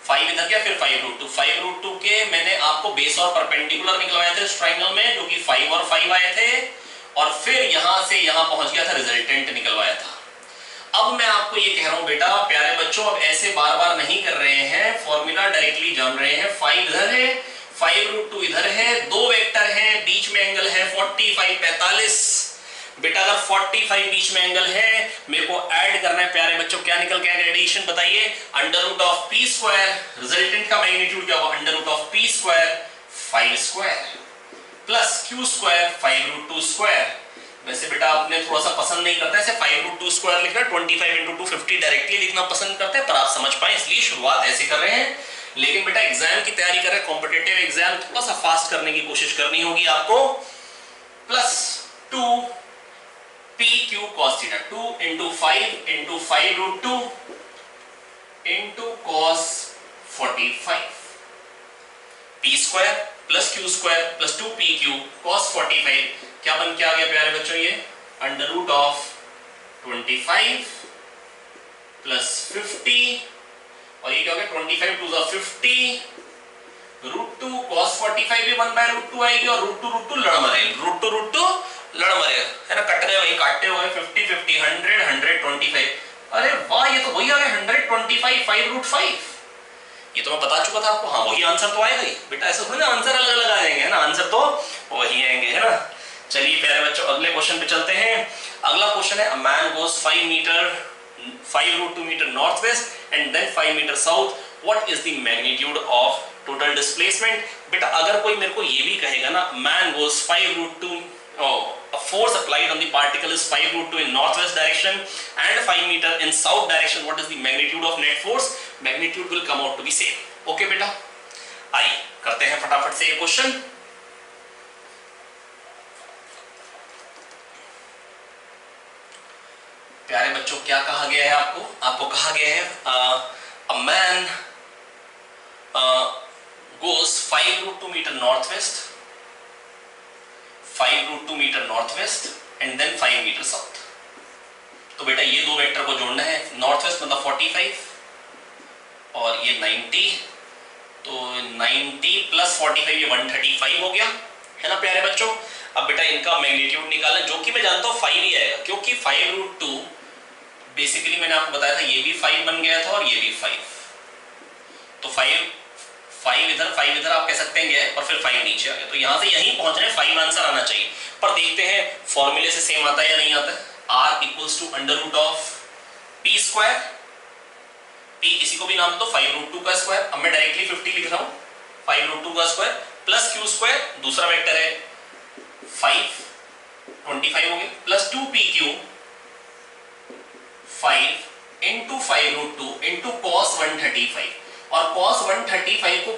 5 इधर गया, फिर 5 रूट 2। 5 रूट 2 के मैंने आपको बेस और परपेंडिकुलर निकलवाए थे इस ट्राइंगल में, जो कि 5 और 5 आए थे, और फिर यहां से यहां पहुंच गया था, रिजल्टेंट निकलवाया था। अब मैं आपको ये कह रहा हूं बेटा प्यारे बच्चों, अब ऐसे बार बार नहीं कर रहे हैं, फॉर्मूला डायरेक्टली जान रहे हैं। 5 इधर है, 5 रूट 2 इधर है, दो वेक्टर हैं, बीच में एंगल है 45 45। बेटा अगर 45 बीच में एंगल है, मेरे को ऐड करना है प्यारे बच्चों, क्या निकल के आएगा एडिशन बताइए, under root of P square, resultant का मैग्नीट्यूड क्या होगा under root of P square 5 square plus Q square 5 root 2 square. वैसे बेटा आपने थोड़ा सा पसंद नहीं करता ऐसे 5√2² लिखना, 25 × 2 50 डायरेक्टली लिखना पसंद करते हैं, पर आप समझ पाए इसलिए शुरुआत ऐसे कर रहे हैं। लेकिन बेटा एग्जाम की तैयारी कर रहे हैं, कॉम्पिटिटिव एग्जाम, थोड़ा सा फास्ट करने की कोशिश करनी होगी आपको। +2 PQ cos theta, 2 × 5 × 5√2 × cos 45 P² + Q² + 2PQ cos 45 क्या बन के आ गया प्यारे बच्चों, ये √25 + 50 और ये क्या हो गया 25 × 2 = 50 √2 cos 45 भी 1/√2 आएगी और √2 लड़ मरे, √2 लड़ मरे है ना, कट गए वही काटते हुए 50 50 100 125। अरे वाह, ये तो वही आ गया 125 5√5। ये तो मैं बता चुका था आपको। हाँ वही आंसर तो आएगा ही बेटा, ऐसा थोड़ी ना आंसर अलग अलग आएंगे है ना, आंसर तो वही आएंगे है ना। चलिए प्यारे बच्चों अगले क्वेश्चन पे चलते हैं। अगला क्वेश्चन है, a man goes 5√2 metre north west and then 5 metre south, what is the magnitude of total displacement. बेटा अगर कोई मेरे को ये भी कहेगा ना, man goes 5√2 a force applied on the particle is 5√2 in northwest direction and 5 meter in south direction, what is the magnitude of net force, magnitude will come out to be same। Okay बेटा, आइए करते हैं फटाफट से ये question. प्यारे बच्चों क्या कहा गया है आपको, आपको कहा गया है a man goes 5√2 metre northwest, 5√2 metre northwest and then 5 metre south. तो बेटा ये दो वेक्टर को जोड़ना है, नॉर्थवेस्ट मतलब 45 और ये 90, तो 90 + 45 ये 135 हो गया है ना प्यारे बच्चों। अब बेटा इनका मैग्नीट्यूड निकालना, जो कि मैं जानता हूँ 5 ही आएगा, क्योंकि 5√2 बेसिकली मैंने आपको बताया था ये भी 5 बन गया था और ये भी 5, तो 5 इधर आप कह सकते हैं और फिर 5 नीचे आ गया, तो यहां से यहीं पहुंच रहे हैं, 5 आंसर आना चाहिए। पर देखते हैं फॉर्मूले से सेम आता है या नहीं आता है। R = √P², P किसी को भी नाम दो 5√2 का स्क्वायर, अब मैं डायरेक्टली 50 लिख रहा हूं, 5√2 का स्क्वायर प्लस Q², दूसरा वेक्टर है 5 25 हो गया, प्लस 2PQ 5 × 5√2 × cos 135, और cos 135 को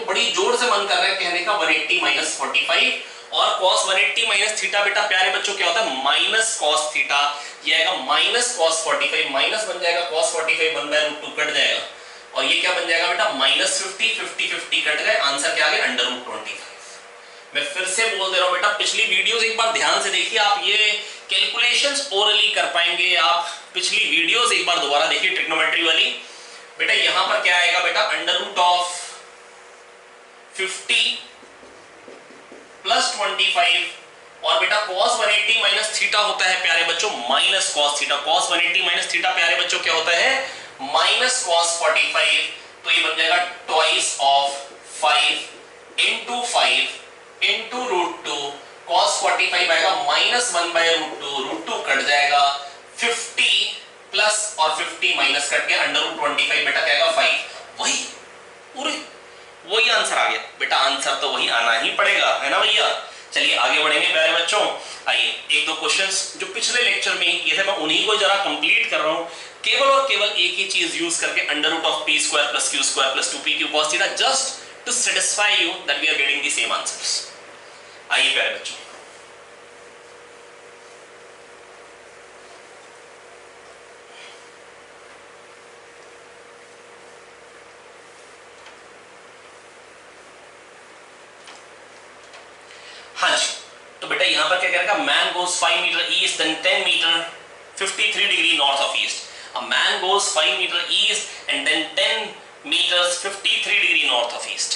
बड़ी जोर से मन कर रहा है कहने का 180 - 45, और cos 180 - थीटा बेटा प्यारे बच्चों क्या होता है माइनस cos थीटा, ये आएगा माइनस cos 45, माइनस बन जाएगा cos 45 1/√2 कट जाएगा, और ये क्या बन जाएगा बेटा -50 50 50 कट गए, आंसर क्या आ गया √25। मैं फिर से बोल दे रहा हूं बेटा, पिछली वीडियोस एक बार ध्यान से देखिए, आप ये कैलकुलेशंस ओरली कर पाएंगे। आप पिछली वीडियोस एक बार दोबारा देखिए ट्रिग्नोमेट्री वाली। बेटा यहां पर क्या आएगा बेटा √50 + 25, और बेटा cos 180 - थीटा होता है प्यारे बच्चों minus cos theta, cos 180 - theta प्यारे बच्चों क्या होता है माइनस cos 45, तो ये बन जाएगा ट्वाइस ऑफ 5 × 5 × √2, cos 45 आएगा -1/√2, √2 कट जाएगा, 50 प्लस और 50 माइनस कट गया, √25 बेटा क्या आएगा 5, वही पूरे वही आंसर आ गया बेटा, आंसर तो वही आना ही पड़ेगा है ना भैया। चलिए आगे बढ़ेंगे प्यारे बच्चों। आइए एक दो क्वेश्चंस जो पिछले लेक्चर में ये थे मैं उन्हीं को जरा कंप्लीट कर रहा हूं, केवल और केवल एक ही चीज यूज करके √P² + Q² + 2PQ cos theta, just to satisfy you that we are getting the same answers. आइए प्यारे बच्चों, हाँ जी, तो बेटा यहां पर क्या करेगा, man goes 5 metre east then 10 metre 53 degree north of east. A man goes 5 metre east and then 10 metres 53 degree north of east.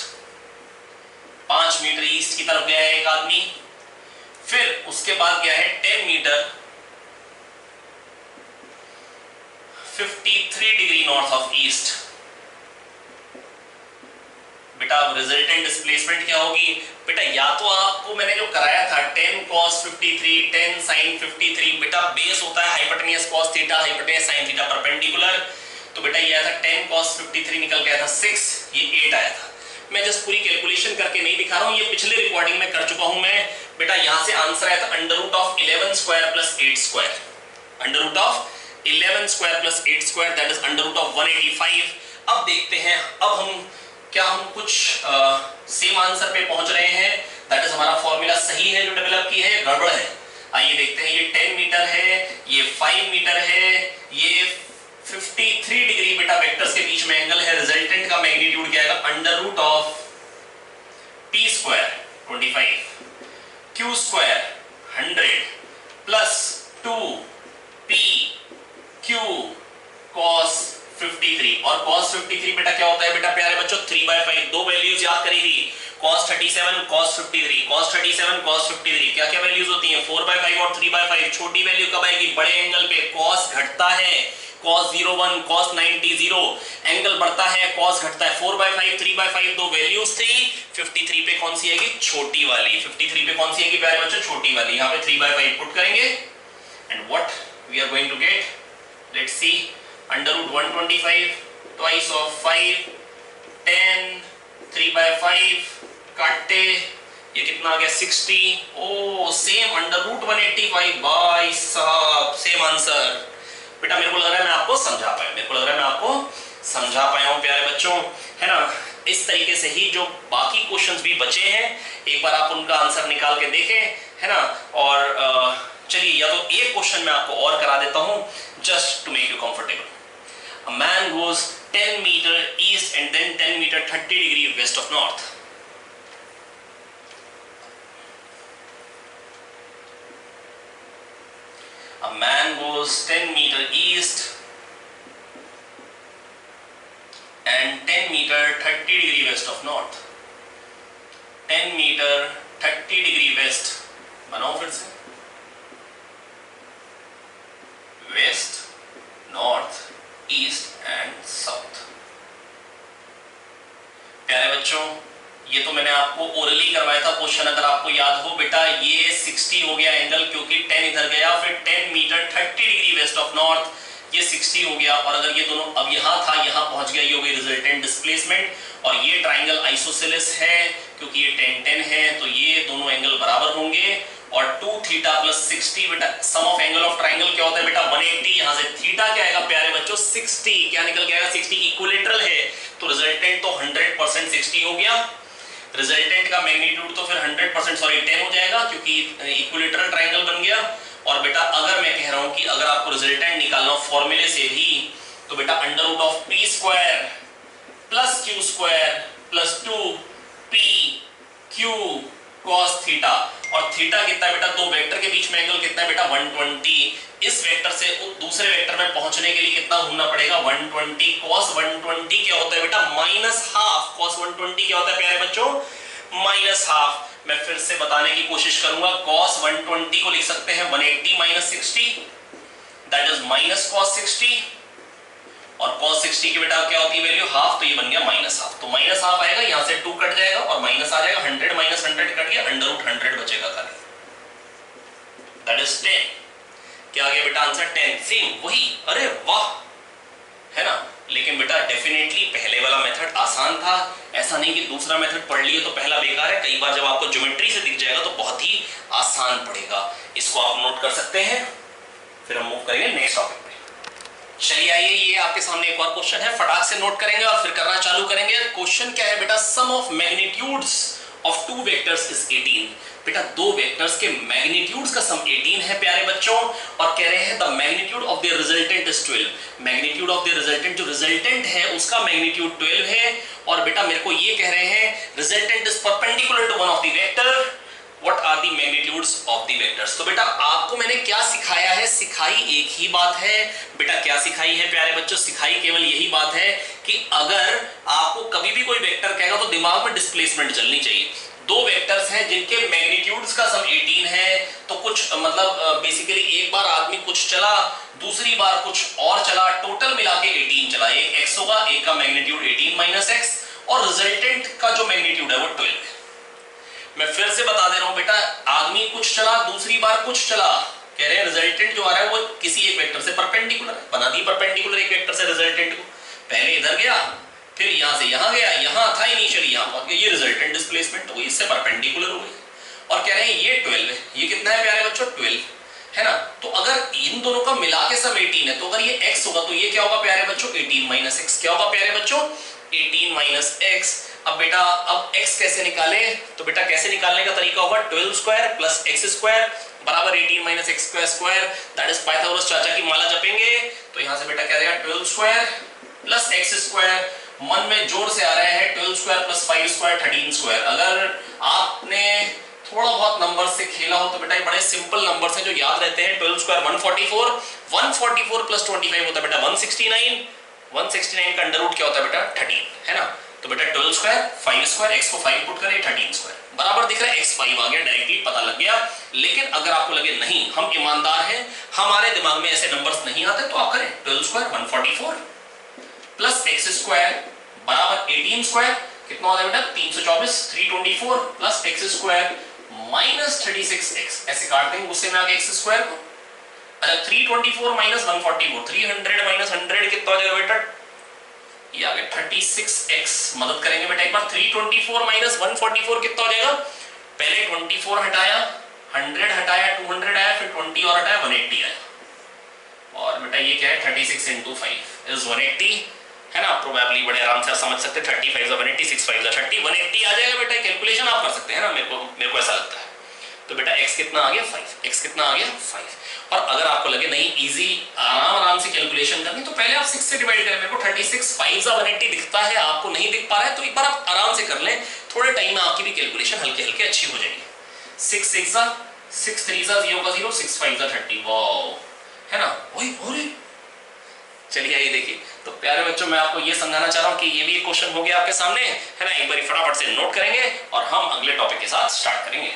5 metre east की तरफ गया है एक आदमी, फिर उसके बाद गया है 10 metre 53 degree north of east. बेटा रिजल्टेंट डिस्प्लेसमेंट क्या होगी बेटा, या तो आपको मैंने जो कराया था 10 cos 53 10 sin 53, बेटा बेस होता है hypotenuse cos theta hypotenuse sin theta perpendicular, तो बेटा ये आया था 10 cos 53 निकल गया था 6, ये 8 आया था। मैं जस्ट पूरी कैलकुलेशन करके नहीं दिखा रहा हूं, ये पिछले रिकॉर्डिंग में कर चुका हूं मैं, बेटा यहां से आंसर आया था under root of 11 square plus 8 square, under root of 11 square plus 8 square that is under root of 185। अब देखते हैं अब हम क्या हम कुछ सेम आंसर पे पहुंच रहे हैं, दैट इज हमारा फॉर्मूला सही है जो डेवलप की है, गड़बड़ है। आइए देखते हैं, ये 10 मीटर है, ये 5 मीटर है, ये 53 डिग्री बेटा वेक्टर्स के बीच में एंगल है, रिजल्टेंट का मैग्नीट्यूड क्या है, under root of p square 25 q square 100 plus 2p q cos 53। और cos 53 बेटा क्या होता है बेटा प्यारे बच्चों 3/5, दो वैल्यूज याद करेगी, cos 37 cos 53, cos 37 cos 53 क्या क्या वैल्यूज होती हैं 4/5 और 3/5। छोटी वैल्यू कब आएगी, बड़े एंगल पे cos घटता है, cos 01 cos 90 0, एंगल बढ़ता है cos घटता है, 4/5 3/5 दो वैल्यूज थी, 53 पे कौन सी आएगी, छोटी वाली, 53 पे कौन सी आएगी प्यारे बच्चों, छोटी वाली। यहाँ पे 3/5 पुट करेंगे and what we are going to get, let's see, under root 125 twice of 5 10 3/5 काटते ये कितना आ गया 60, ओ सेम अंडर रूट 185 भाई साहब, सेम आंसर। बेटा मेरे को लग रहा है मैं आपको समझा पाया, मेरे को लग रहा है मैं आपको समझा पाया हूं प्यारे बच्चों, है ना। इस तरीके से ही जो बाकी क्वेश्चंस भी बचे हैं एक बार आप उनका आंसर निकाल के देखें, है ना। और चलिए या तो एक क्वेश्चन मैं आपको और करा देता हूं just to make you comfortable. A man goes 10 meter east and then 10 meter 30 degree west of north. A man goes 10 meter east and 10 meter 30 degree west of north. 10 meter 30 degree west, बनाओ फिर से, west, north, east and south. प्यारे बच्चों ये तो मैंने आपको orally करवाया था क्वेश्चन, अगर आपको याद हो बेटा ये 60 हो गया एंगल क्योंकि 10 इधर गया, फिर 10 metre 30 degree west of north, ये 60 हो गया, और अगर ये दोनों अब यहाँ था यहाँ पहुंच गया, ये हो गई रिजल्टेंट डिस्प्लेसमेंट। और ये ट्राइंगल आइसोसेलेस है क्योंकि ये 10 10 है, तो ये दोनों एंगल बराबर होंगे। और 2 थीटा प्लस 60 बेटा sum of angle of triangle क्या होता है बेटा 180, यहाँ से थीटा क्या आएगा प्यारे बच्चों 60, क्या निकल के आएगा 60, इक्विलेटरल है तो रिजल्टेंट तो 100% 60 हो गया, रिजल्टेंट का मैग्नीट्यूड तो फिर 100% सॉरी 10 हो जाएगा क्योंकि इक्विलेटरल ट्राइंगल बन गया। और बेटा अगर मैं कह रहा हूं कि अगर आपको रिजल्टेंट निकालना हो फॉर्मूले से भी, तो बेटा under root of p square plus q square plus 2p q cos theta, और थीटा कितना है बेटा, दो वेक्टर के बीच में एंगल कितना है बेटा 120, इस वेक्टर से दूसरे वेक्टर में पहुंचने के लिए कितना घूमना पड़ेगा 120, cos 120 क्या होता है बेटा माइनस हाफ, cos 120 क्या होता है प्यारे बच्चों माइनस हाफ। मैं फिर से बताने की कोशिश करूंगा, cos 120 को लिख सकते हैं 180 minus 60 that is minus cos 60, और cos 60 की बेटा क्या होती है वैल्यू हाफ, तो ये बन गया माइनस हाफ, तो माइनस हाफ आएगा, यहां से 2 कट जाएगा और माइनस आ जाएगा, 100 माइनस 100 कट गया, अंडर रूट 100 बचेगा खाली, दैट इज 10। क्या आ गया बेटा आंसर 10, सेम वही, अरे वाह, है ना। लेकिन बेटा डेफिनेटली पहले वाला मेथड आसान था, ऐसा नहीं कि दूसरा मेथड पढ़ लिए तो पहला बेकार है, कई बार जब आपको ज्योमेट्री से दिख जाएगा तो बहुत ही आसान पड़ेगा, इसको आप नोट कर सकते हैं। फिर हम मूव करेंगे नेक्स्ट टॉपिक पे। चलिए आइए, ये आपके सामने एक और क्वेश्चन है, फटाक से नोट करेंगे और फिर करना चालू करेंगे। क्वेश्चन क्या है बेटा, sum of magnitudes of two vectors is 18। बेटा दो वेक्टर्स के मैग्नीट्यूड्स का सम 18 है प्यारे बच्चों, और कह रहे हैं the magnitude of the resultant is 12। Magnitude of the resultant, जो रिजल्टेंट है उसका मैग्नीट्यूड 12 है, और बेटा मेरे को ये कह रहे हैं resultant is perpendicular to one of the vector, what are the magnitudes of the vectors. तो बेटा आपको मैंने क्या सिखाया है, सिखाई एक ही बात है बेटा, क्या सिखाई है प्यारे बच्चों, सिखाई केवल यही बात है कि अगर आपको कभी भी कोई वेक्टर कहेगा तो दिमाग में डिस्प्लेसमेंट चलनी चाहिए। दो वेक्टर्स हैं जिनके मैग्नीट्यूड्स का सम 18 है, तो कुछ मतलब बेसिकली एक बार आदमी कुछ चला, दूसरी बार कुछ और चला, टोटल मिला के 18 चला, एक x होगा, एक का मैग्नीट्यूड 18 माइनस x, और रिजल्टेंट का जो मैग्नीट्यूड है वो 12 है। मैं फिर से बता दे रहा हूं बेटा, आदमी कुछ चला, दूसरी बार कुछ चला, कह रहे हैं रिजल्टेंट जो आ रहा है वो किसी एक वेक्टर से परपेंडिकुलर है, बना दी परपेंडिकुलर एक वेक्टर से रिजल्टेंट को, पहले इधर गया, फिर यहां से यहां गया, यहां था इनिशियली, यहां पहुंच गया, ये रिजल्टेंट डिस्प्लेसमेंट हो गई, इससे परपेंडिकुलर हो गई। और कह रहे हैं ये 12 है। ये कितना है प्यारे बच्चों? 12 है ना। तो अगर इन दोनों का मिला के सम 18 है, तो अगर ये x होगा तो ये क्या होगा प्यारे बच्चों? 18 माइनस x। क्या होगा प्यारे बच्चों? 18 माइनस x। अब बेटा अब x कैसे निकाले? तो बेटा कैसे निकालने का तरीका होगा 12 स्क्वायर प्लस x स्क्वायर बराबर 18 minus x square, that is Pythagoras चाचा की माला जपेंगे। तो यहां से बेटा क्या देगा? 12 स्क्वायर प्लस x स्क्वायर, मन में जोर से आ रहे हैं 12 स्क्वायर प्लस 5 स्क्वायर 13 स्क्वायर। अगर आपने थोड़ा बहुत नंबर से खेला हो तो बेटा ये बड़े सिंपल नंबर्स हैं जो याद रहते हैं। 12 स्क्वायर 144, 144 प्लस 25 होता है बेटा 169, 169 का अंडर रूट क्या होता है बेटा? 13 है ना। तो बेटा 12 स्क्वायर 5 स्क्वायर, x को 5 पुट करें 13 स्क्वायर बराबर दिख रहा है x 5 आ गया, डायरेक्टली पता लग गया। लेकिन अगर आपको लगे नहीं हम ईमानदार हैं, हमारे दिमाग में ऐसे नंबर्स नहीं आते, तो आप करें 12 स्क्वायर 144 प्लस x स्क्वायर बराबर 18 स्क्वायर कितना होता है बेटा? 324, 324 plus x square minus 36x, ऐसे काट देंगे गुस्से में आगे x स्क्वायर को। अच्छा 324 माइनस 144, 300 माइनस 100 कितना हो जाएगा बेटा? ये आ गया 36x। मदद करेंगे बेटा एक बार, 324 माइनस 144 कितना हो जाएगा? पहले 24 हटाया, 100 हटाया, 200 आया, फिर 20 और हटाया 180 आया। और बेटा ये क्या है? 36 into 5 is 180 है ना। प्रोबेबली बड़े आराम से आप समझ सकते हैं 35 से 180, 6 5 से 30, 180 आ जाएगा बेटा। कैलकुलेशन आप कर सकते हैं ना, मेरे को ऐसा लगता है। तो बेटा x कितना आ गया? 5। x कितना आ गया? 5। और अगर आपको लगे नहीं इजी आराम से कैलकुलेशन करनी, तो पहले आप 6 से डिवाइड करें। मेरे को 36 5 से 180 दिखता है, आपको नहीं दिख पा रहा है, तो एक बार आप आराम से कर लें, थोड़े टाइम में आपकी भी कैलकुलेशन हल्के हल्के अच्छी हो जाएगी। 6 6 जा 6 3 जा 0 का 0, 6 5 जा 30, वाओ है ना। वही चलिए ये देखिए। तो प्यारे बच्चों मैं आपको ये समझाना चाह रहा हूं कि ये भी एक क्वेश्चन हो गया आपके सामने है ना। एक बार फटाफट से नोट करेंगे और हम अगले टॉपिक के साथ स्टार्ट करेंगे।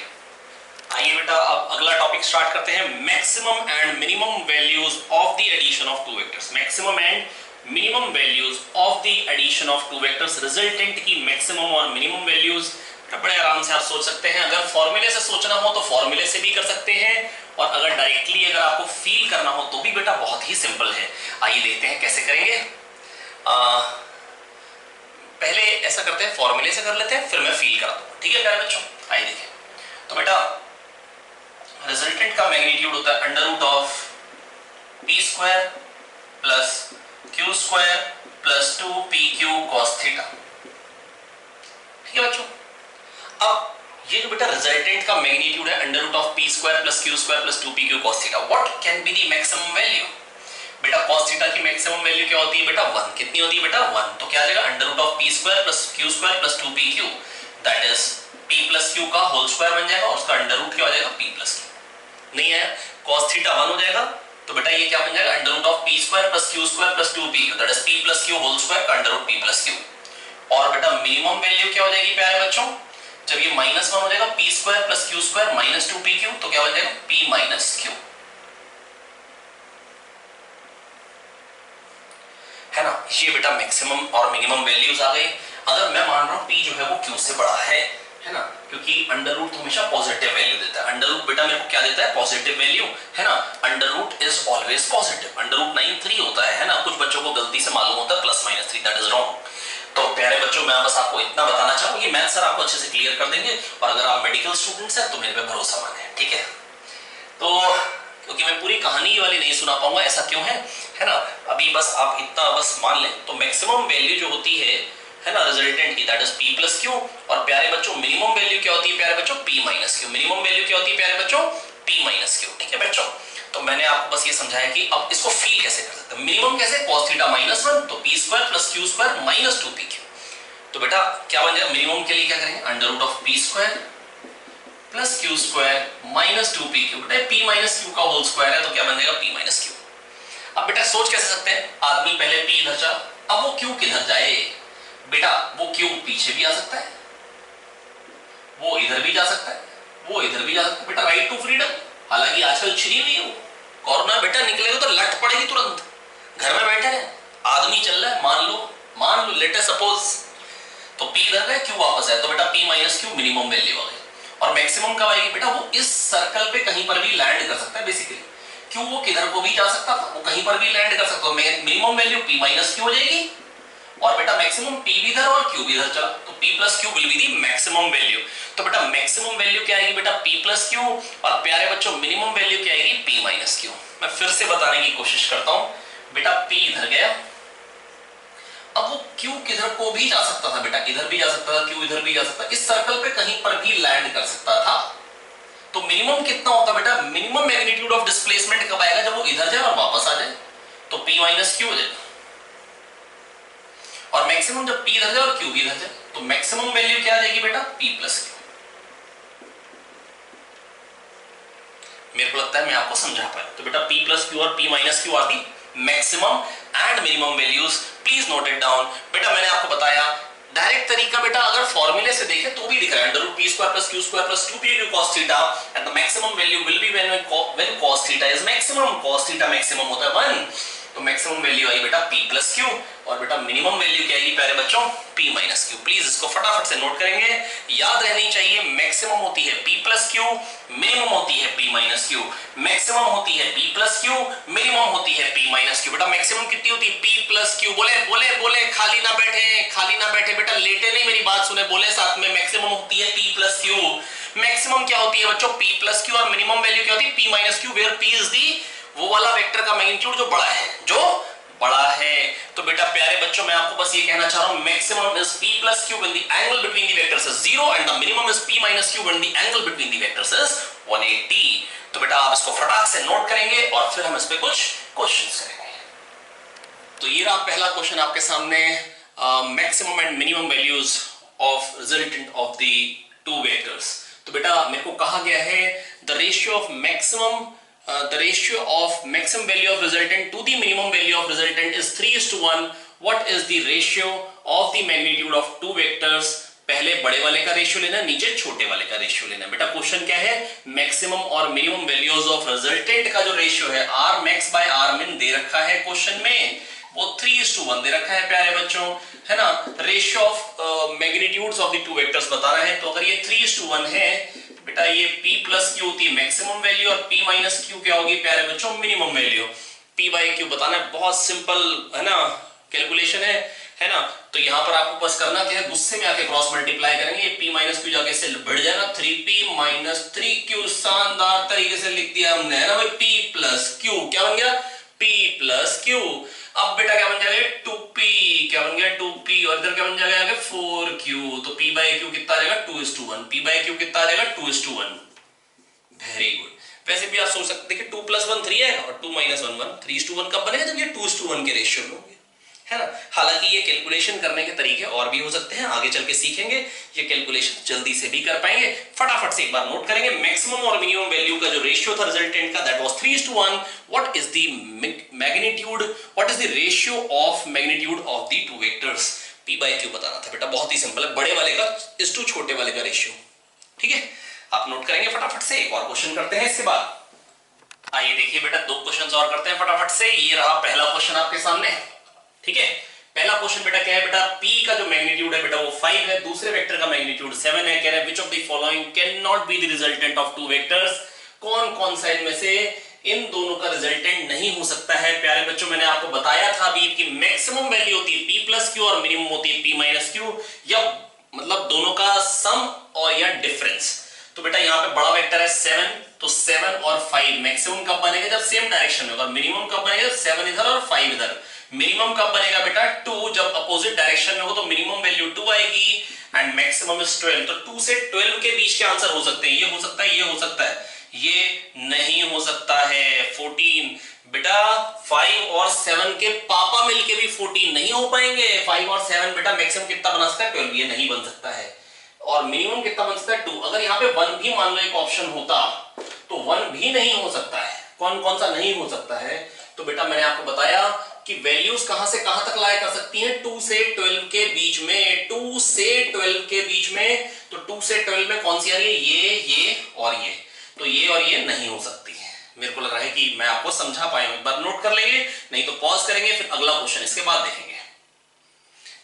आइए बेटा अब अगला टॉपिक स्टार्ट करते हैं, maximum and minimum values of the addition of two vectors. Maximum and minimum values of the addition of two vectors, resultant की मैक्सिमम और मिनिमम वैल्यूज। बड़े आराम से आप सोच सकते हैं, अगर फॉर्मूले से सोचना हो तो फॉर्मूले से भी कर सकते हैं, और अगर डायरेक्टली अगर आपको फील करना हो तो भी बेटा बहुत ही सिंपल है। आइए देखते हैं कैसे करेंगे। पहले ऐसा करते हैं, फॉर्मूले से कर लेते हैं, फिर मैं फील कराता हूं, ठीक है प्यारे बच्चों। आइए देखिए। तो बेटा रिजल्टेंट का मैग्नीट्यूड होता है under root of P square plus Q square plus 2pq cos theta, ठीक है बच्चों। अब ये जो बेटा रिजल्टेंट का मैग्नीट्यूड है under root of P square plus Q square plus 2pq cos theta, what can be the maximum value? बेटा cos थीटा की मैक्सिमम वैल्यू क्या होती है बेटा? 1। कितनी होती है बेटा? 1। तो क्या आ जाएगा? Under root of P square plus Q square plus 2pq, that is p plus q का होल स्क्वायर बन जाएगा, और उसका अंडर रूट क्या हो जाएगा? p plus q। नहीं है cos थीटा 1 हो जाएगा, तो बेटा ये क्या बन जाएगा? Under root of P square plus Q square plus 2pq, that is p plus q whole square का under root p plus q। और बेटा मिनिमम वैल्यू क्या हो जाएगी प्यारे बच्चों? जब ये -1 हो जाएगा, p square plus q square minus 2pq, तो क्या बन जाएगा? p माइनस q, है ना। ये बेटा मैक्सिमम और मिनिमम वैल्यूज आ गई। अगर मैं मान रहा हूं p जो है वो q से बड़ा है ना, क्योंकि अंडर रूट हमेशा पॉजिटिव वैल्यू देता है। अंडर रूट बेटा मेरे को क्या देता है? पॉजिटिव वैल्यू, है ना। Under root is always positive. Under root 9 3 होता है ना। कुछ बच्चों को गलती से मालूम होता है +-3, दैट इज रॉन्ग। तो प्यारे बच्चों मैं बस आपको इतना बताना चाहूंगा, ये मैथ सर आपको अच्छे से क्लियर कर देंगे, और अगर आप मेडिकल स्टूडेंट्स हैं तो मेरे पे भरोसा माने, ठीक है। तो क्योंकि मैं पूरी कहानी वाली नहीं सुना पाऊंगा, ऐसा क्यों है ना। अभी बस आप इतना बस मान लें, तो मैक्सिमम वैल्यू जो होती है ना रिजल्टेंट की, that is p plus q, और प्यारे बच्चों मिनिमम वैल्यू क्या होती है प्यारे बच्चों? p minus q। Minimum value क्या होती है प्यारे बच्चों? p माइनस q, ठीक है बच्चों। तो मैंने आपको बस ये समझाया कि अब इसको फील कैसे कर सकते हैं। मिनिमम कैसे? cos थीटा -1, तो p square plus q square minus 2pq। तो बेटा क्या बन जाएगा? मिनिमम के लिए क्या करेंगे? Under root of p square plus Q square minus 2pq, बेटा p माइनस q का होल स्क्वायर है, तो क्या बन जाएगा? p minus q। अब बेटा सोच कैसे सकते हैं, आदमी पहले p इधर चला, अब वो q किधर जाए? बेटा वो q पीछे भी आ सकता है, वो इधर भी जा सकता है, वो इधर भी जा सकता है, बेटा राइट टू फ्रीडम। हालांकि आजकल छिड़ी हुई है वो कॉर्नर, बेटा निकलेगा तो लट पड़ेगी तुरंत। घर में बैठे हैं, आदमी चल रहा है, मान लो लेट अस सपोज, तो p इधर है, q वापस है, तो बेटा p minus q minimum value आ गई। और मैक्सिमम कब आएगी बेटा? वो इस सर्कल पे कहीं पर भी लैंड कर सकता है बेसिकली। क्यों? वो किधर को भी जा सकता था, वो कहीं पर भी लैंड कर सकता है। Minimum value p minus q हो जाएगी, और बेटा मैक्सिमम p भी इधर और q भी इधर चला, तो P plus Q will be the maximum value. तो बेटा मैक्सिमम वैल्यू क्या आएगी बेटा P प्लस क्यू, और प्यारे बच्चों मिनिमम वैल्यू क्या आएगी P माइनस क्यू। मैं फिर से बताने की कोशिश करता हूं, बेटा P इधर गया, अब वो Q किधर को भी जा सकता था बेटा, इधर भी जा सकता था, Q इधर भी जा सकता था, इस सर्कल पे कहीं पर भी लैंड कर सकता था। तो मिनिमम कितना होता बेटा, मिनिमम मैग्नीट्यूड ऑफ डिस्प्लेसमेंट कब आएगा, जब वो इधर जाए और वापस आ जाए, तो P माइनस क्यू हो जाएगा। और मैक्सिमम जब P इधर जाए और Q भी इधर जाए, तो मैक्सिमम वैल्यू क्या आ जाएगी बेटा P प्लस क्यू। मेरे को लगता है मैं आपको समझा पाया। तो बेटा P प्लस क्यू और P minus Q are the maximum and minimum values, please note it down. बेटा मैंने आपको बताया डायरेक्ट तरीका बेटा, अगर फॉर्मूले से देखें तो भी दिख रहा है, under root P square plus Q square plus 2p cos theta and the maximum value will be when cos theta is maximum, cos theta maximum होता है 1, तो मैक्सिमम वैल्यू आई बेटा P प्लस क्यू, और बेटा मिनिमम वैल्यू क्या आएगी प्यारे बच्चों P माइनस क्यू। प्लीज इसको फटाफट से नोट करेंगे, याद रहनी चाहिए, मैक्सिमम होती है P प्लस क्यू, मिनिमम होती है P माइनस क्यू, मैक्सिमम होती है P प्लस क्यू, मिनिमम होती है P माइनस क्यू। बेटा मैक्सिमम कितनी होती है P प्लस क्यू, बोले बोले बोले, खाली ना बैठे, खाली ना बैठे बेटा, लेटे नहीं, मेरी बात सुने, बोले साथ में, मैक्सिमम होती है P प्लस क्यू। मैक्सिमम क्या होती है बच्चों P प्लस क्यू, और मिनिमम वैल्यू क्या होती है P minus Q, where P is the वो वाला वेक्टर का मैग्नीट्यूड जो बड़ा है, जो बड़ा है। तो बेटा प्यारे बच्चों मैं आपको बस ये कहना चाह रहा हूं, maximum is P plus Q when the angle between the vectors is 0 and the minimum is P minus Q when the angle between the vectors is 180। तो बेटा आप इसको फटाक से नोट करेंगे और फिर हम इस पे कुछ क्वेश्चंस करेंगे। तो ये रहा पहला क्वेश्चन आपके सामने, maximum and minimum values of resultant of the two vectors. तो बेटा मेरे को कहा गया है the ratio of maximum the ratio of maximum value of resultant to the minimum value of resultant is 3:1. What is the ratio of the magnitude of two vectors? पहले बड़े वाले का रेशियो लेना, नीचे छोटे वाले का रेशियो लेना। बेटा क्वेश्चन क्या है, मैक्सिमम और मिनिमम वैल्यूज ऑफ रिजल्टेंट का जो रेशियो है r max by r min दे रखा है क्वेश्चन में, वो 3:1 दे रखा है प्यारे बच्चों, है ना। Ratio of magnitudes of the two vectors बता रहा है, तो अगर ये 3:1 है बेटा ये P प्लस क्यू होती है मैक्सिमम वैल्यू, और P माइनस क्यू क्या होगी प्यारे बच्चों minimum value. P by Q बताना है, बहुत सिंपल है ना कैलकुलेशन है ना। तो यहाँ पर आपको बस करना क्या है, गुस्से में आके क्रॉस मल्टीप्लाई करेंगे, ये P माइनस क्यू जाके इससे बढ़ जाएगा 3P माइनस 3Q, शानदार तरीके से लिख दिया हमने, है ना भाई। P प्लस क्यू क्या बन गया P प्लस क्यू। अब बेटा क्या बन जाएगा 2P, क्या बन गया 2P, और इधर क्या बन जाएगा 4Q, तो P बाई क्यू कितना आ जाएगा 2:1, P बाई क्यू कितना आ जाएगा 2:1। Very good. वैसे भी आप सोच सकते हैं कि 2 + 1 3 आएगा और 2 - 1 1, 3:1 कब बनेगा जब ये 2:1 के रेशियो में होंगे, है ना। हालांकि ये कैलकुलेशन करने के तरीके और भी हो सकते हैं, आगे चल के सीखेंगे, ये कैलकुलेशन जल्दी से भी कर पाएंगे। फटाफट से एक बार नोट करेंगे, मैक्सिमम और मिनिमम वैल्यू का जो रेशियो था रिजल्टेंट का, that was 3:1। What is the magnitude, what is the ratio of magnitude of the two vectors, P by Q बताना था बेटा। बहुत ही सिंपल है, बड़े वाले का इस टू छोटे वाले का रेशियो, ठीक है। आप नोट करेंगे फटाफट से। एक और क्वेश्चन करते हैं इसके बाद। आइए देखिए बेटा, दो क्वेश्चंस और करते हैं फटाफट से। ये रहा पहला क्वेश्चन आपके सामने, ठीक है। पहला क्वेश्चन बेटा क्या है बेटा, P का जो मैग्नीट्यूड है बेटा वो 5 है, दूसरे वेक्टर का मैग्नीट्यूड 7 है। कह रहे हैं which of the following can not be the resultant of two vectors, कौन कौन सा इनमें से इन दोनों का रिजल्टेंट नहीं हो सकता है। प्यारे बच्चों मैंने आपको बताया था अभी कि मैक्सिमम वैल्यू होती है P प्लस क्यू और मिनिमम होती है P माइनस क्यू, या मतलब दोनों का सम और या डिफरेंस। तो बेटा यहाँ पे बड़ा वेक्टर है 7, तो 7 और 5 मैक्सिमम कब बनेगा जब सेम डायरेक्शन में होगा, मिनिमम कब बनेगा 7 इधर और 5 इधर। मिनिमम कब बनेगा बेटा 2 जब अपोजिट डायरेक्शन में हो, तो मिनिमम वैल्यू 2 आएगी एंड मैक्सिमम इज 12। तो 2 से 12 के बीच के आंसर हो सकते हैं, ये हो सकता है, ये हो सकता है, ये नहीं हो सकता है 14। बेटा 5 और 7 के पापा मिलके भी 14 नहीं हो पाएंगे। 5 और 7 बेटा मैक्सिमम कितना बना सकता है 12, ये नहीं बन सकता है। और मिनिमम कितना बन सकता है 2। अगर यहाँ पे 1 भी मान लो एक ऑप्शन होता तो 1 भी नहीं हो सकता है। कौन कौन सा नहीं हो सकता है, तो बेटा मैंने आपको बताया कि वैल्यूज कहां से कहां तक लाया कर सकती हैं, 2 से 12 के बीच में, 2 से 12 के बीच में। तो 2 से 12 में कौन सी आ रही है, ये और ये, तो ये और ये नहीं हो सकती है। मेरे को लग रहा है कि मैं आपको समझा पाया हूं, एक बार नोट कर लेंगे, नहीं तो पॉज करेंगे, फिर अगला क्वेश्चन इसके बाद देखेंगे।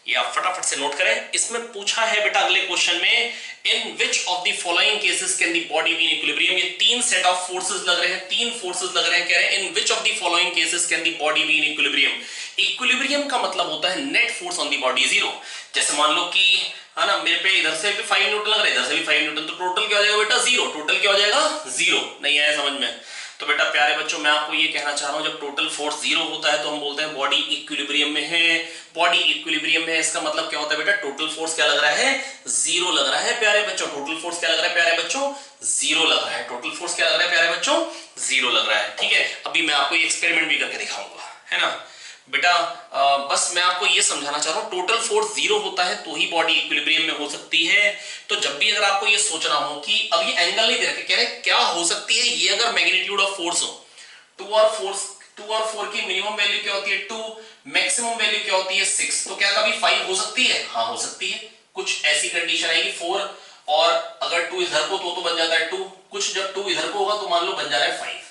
ये आप फटाफट से नोट करें। इसमें पूछा है बेटा अगले क्वेश्चन में, in which of the following cases can the body be in equilibrium. ये 3 सेट ऑफ फोर्सेस लग रहे हैं, 3 फोर्सेस लग रहे हैं। कह रहे हैं in which of the following cases can the body be in equilibrium. Equilibrium का मतलब होता है net force on the body 0। जैसे मान लो कि है ना, मेरे पे इधर से भी 5 न्यूटन लग रहा है, इधर से भी 5 न्यूटन, तो टोटल क्या हो जाएगा बेटा 0, टोटल क्या हो जाएगा 0। नहीं आया समझ में? तो बेटा प्यारे बच्चों मैं आपको ये कहना चाह रहा हूं, जब टोटल फोर्स 0 होता है तो हम बोलते हैं बॉडी इक्विलिब्रियम में है। बॉडी इक्विलिब्रियम में है, इसका मतलब क्या होता है बेटा, टोटल फोर्स क्या लग रहा है 0 लग रहा है प्यारे बच्चों। टोटल फोर्स क्या लग रहा है प्यारे बच्चों 0 लग रहा है। टोटल फोर्स क्या लग रहा है प्यारे बच्चों 0 लग रहा है। ठीक है, अभी मैं आपको ये एक्सपेरिमेंट भी करके दिखाऊंगा, है ना बेटा। बस मैं आपको ये समझाना चाह रहा हूं, टोटल फोर्स 0 होता है तो ही बॉडी इक्विलिब्रियम में हो सकती है। तो जब भी अगर आपको ये सोचना हो कि अब ये एंगल नहीं दे रखे, कह रहे क्या हो सकती है, ये अगर मैग्नीट्यूड ऑफ फोर्स हो, 2 और 4 की मिनिमम वैल्यू क्या होती है 2, मैक्सिमम वैल्यू क्या होती है 6, तो क्या कभी 5 हो सकती है? हाँ हो सकती है। कुछ ऐसी कंडीशन आएगी 4 और अगर 2 इधर को तो बन जाता है 2, कुछ जब 2 इधर को होगा तो मान लो बन जा रहा है 5।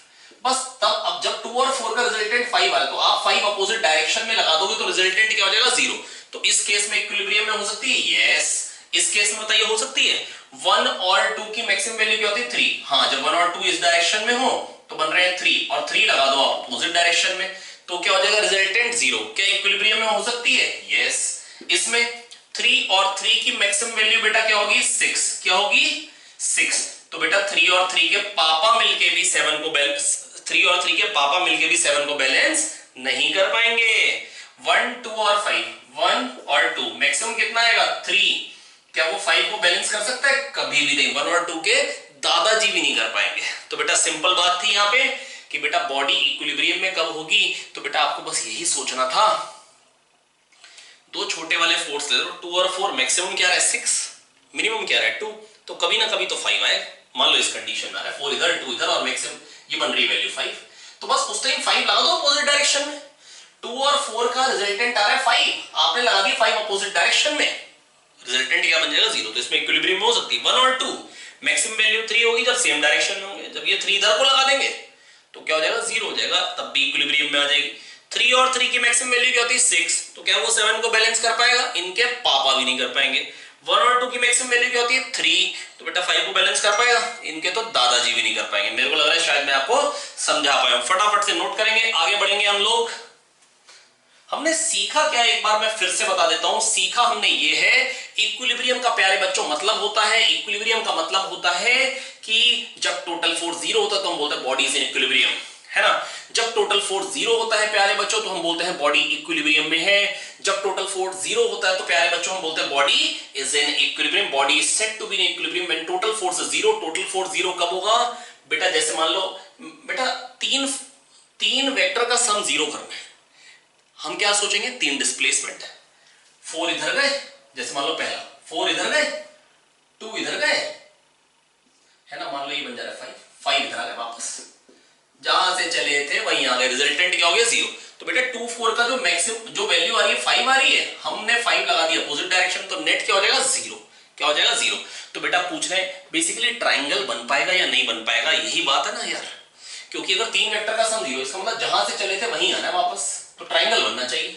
बस तब अब जब 2 और 4 का रिजल्टेंट 5 आए तो आप 5 अपोजिट डायरेक्शन में लगा दोगे तो रिजल्टेंट क्या हो जाएगा 0। तो इस केस में इक्विलिब्रियम में हो सकती है, यस। इस केस में बताइए हो सकती है। 1 और 2 की मैक्सिमम वैल्यू क्या होती है 3। हाँ, जब 1 और 2 इस डायरेक्शन में हो तो बन रहे हैं 3 और 3 लगा दो आप अपोजिट डायरेक्शन में तो क्या हो जाएगा रिजल्टेंट 0। क्या इक्विलिब्रियम में हो सकती है? यस। इसमें 3 और 3 की मैक्सिमम वैल्यू बेटा क्या होगी 6। क्या होगी 6। तो बेटा 3 और 3 के पापा मिलके भी 7 को बैलेंस 3 और 3 के पापा मिलके भी 7 को बैलेंस नहीं कर पाएंगे। 1 2 और 5, 1 और 2 मैक्सिमम कितना आएगा 3। क्या वो 5 को बैलेंस कर सकता है? कभी भी नहीं। 1 और 2 के दादाजी भी नहीं कर पाएंगे। तो बेटा सिंपल बात थी यहाँ पे कि बेटा बॉडी इक्विलिब्रियम में कब होगी, तो बेटा आपको बस यही सोचना था। दो छोटे वाले फोर्स ले लो, 2 और 4, मैक्सिमम क्या है 6, मिनिमम क्या है 2, तो कभी ना कभी तो 5 आएगा। मान लो इस कंडीशन में आ रहा है 4 इधर 2 इधर और मैक्सिमम ये बन रही वैल्यू 5, तो बस उस टाइम 5 लगा दो अपोजिट डायरेक्शन में। 2 और 4 का रिजल्टेंट आ रहा है 5, आपने लगा दिया 5 अपोजिट डायरेक्शन में, रिजल्टेंट क्या बन जाएगा 0। तो इसमें इक्विलिब्रियम हो सकती है। 1 और 2 मैक्सिमम वैल्यू 3 होगी जब सेम डायरेक्शन में होंगे। जब ये 3 इधर को लगा देंगे तो क्या हो जाएगा 0 हो जाएगा, तब भी इक्विलिब्रियम में आ जाएगी। 3 और 3 की मैक्सिमम वैल्यू क्या होती है 6, तो क्या वो 7 को बैलेंस कर पाएगा? इनके पापा भी नहीं कर पाएंगे। 1 और 2 की मैक्सिमम वैल्यू क्या होती है 3, तो बेटा 5 को बैलेंस कर पाएगा? इनके तो दादाजी भी नहीं कर पाएंगे। मेरे को लग रहा है शायद मैं आपको समझा पाया। फटाफट से नोट करेंगे, आगे बढ़ेंगे हम लोग। हमने सीखा क्या, एक बार मैं फिर से बता देता हूं। सीखा हमने ये है इक्विलिब्रियम का प्यारे बच्चों मतलब होता है, इक्विलिब्रियम का मतलब होता है कि जब टोटल फोर्स 0 होता है तो हम बोलते हैं बॉडी इज इन इक्विलिब्रियम, है ना। जब टोटल फोर्स 0 होता है प्यारे बच्चों तो हम बोलते हैं बॉडी इक्विलिब्रियम में है। जब टोटल फोर्स 0 होता है तो प्यारे बच्चों हम बोलते हैं body is in equilibrium, body is said to be in equilibrium when total force is 0। Total force 0 कब होगा बेटा? जैसे मान लो बेटा तीन वेक्टर का सम 0 करना है, हम क्या सोचेंगे? 3 डिस्प्लेसमेंट है, 4 इधर गए, जैसे मान लो पहला 4 इधर गए 2 इधर गए, है ना। मान लो ये बन जा रहा है 5 इधर आ गए वापस, जहां से चले थे वहीं आ गए, रिजल्टेंट क्या हो गया 0। तो बेटा 2 4 का जो मैक्सिमम जो वैल्यू आ रही है 5 आ रही है, हमने 5 लगा दिया अपोजिट डायरेक्शन, तो नेट क्या हो जाएगा 0। क्या हो जाएगा 0। तो बेटा पूछ रहे हैं बेसिकली ट्राइंगल बन पाएगा या नहीं बन पाएगा, यही बात है ना यार। क्योंकि अगर 3 वेक्टर का सम 0, इसका मतलब जहां से चले थे वहीं आना है वापस, तो ट्राइंगल बनना चाहिए।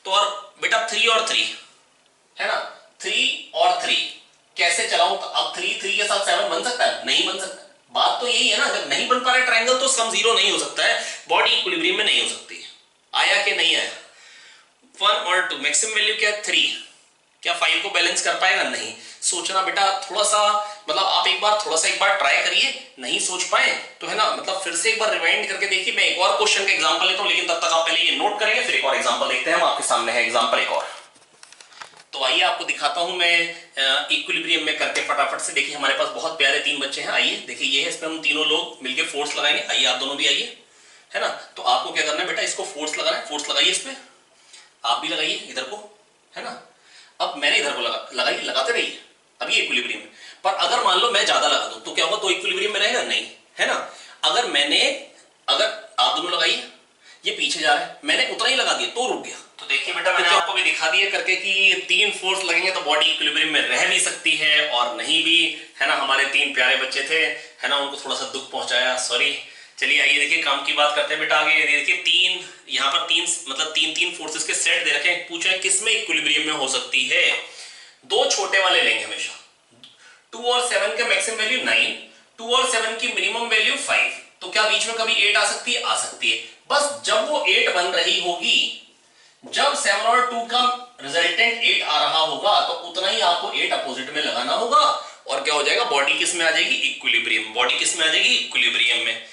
तो और बेटा 3 और 3 है ना, 3 और 3 कैसे चलाऊं? तो अब 3 3 के साथ 7 बन सकता है? नहीं बन सकता। बात तो यही है ना, जब नहीं बन पा रहा ट्राइंगल तो सम 0 नहीं हो सकता है, बॉडी इक्विलिब्रियम में नहीं हो सकती। आया कि नहीं आया? 1 और 2 मैक्सिमम वैल्यू क्या है 3, क्या 5 को बैलेंस कर पाएगा? नहीं। सोचना बेटा थोड़ा सा, मतलब आप एक बार ट्राई करिए, नहीं सोच पाए तो है ना, मतलब फिर से एक बार रिवाइंड करके देखिए। मैं एक और क्वेश्चन का एग्जांपल लेता हूं, लेकिन तब तक आप पहले ये नोट करेंगे, फिर एक और एग्जांपल देखते हैं। हम आपके सामने है एग्जांपल एक और। तो आइए आपको दिखाता हूं मैं इक्विलिब्रियम में करके फटाफट से। देखिए हमारे पास बहुत प्यारे 3 बच्चे हैं, आइए देखिए ये है, इस पे हम तीनों लोग मिलकर फोर्स लगाएंगे। आइए आप दोनों भी आइए, है ना। तो आपको क्या करना है बेटा, इसको फोर्स लगाना है, फोर्स लगाइए इस पे, आप भी लगाइए इधर को, है ना। अब मैंने इधर को लगाइए, लगाते रहिए, अब ये इक्विलिब्रियम है। पर अगर मान लो मैं ज्यादा लगा दूं तो क्या होगा? तो इक्विलिब्रियम में रहेगा? नहीं, है ना। अगर आप दोनों लगाइए, ये पीछे जा रहा है, मैंने उतना ही लगा दिया तो रुक गया। तो देखिए बेटा मैंने आपको भी दिखा दिया करके कि 3 फोर्स लगेंगे तो बॉडी इक्विलिब्रियम में रह भी सकती है और नहीं भी, है ना। हमारे 3 प्यारे बच्चे थे, है ना, उनको थोड़ा सा दुख पहुंचाया, सॉरी। चलिए आइए देखिए काम की बात करते हैं बेटा। आगे देखिए 3 यहाँ पर 3 मतलब 3 फोर्सेस के सेट दे रखे हैं, पूछ रहे हैं किसमें इक्विलिब्रियम में हो सकती है। 2 छोटे वाले लेंगे हमेशा, 2 और 7 के मैक्सिमम वैल्यू 9, 2 और 7 की मिनिमम वैल्यू 5, तो क्या बीच में कभी 8 आ सकती है? आ सकती है। बस जब वो 8 बन रही होगी, जब 7 और 2 का रिजल्टेंट 8 आ रहा होगा तो उतना ही आपको 8 अपोजिट में लगाना होगा और क्या हो जाएगा, बॉडी किस में आ जाएगी, इक्विलिब्रियम। बॉडी किस में आ जाएगी, इक्विलिब्रियम में।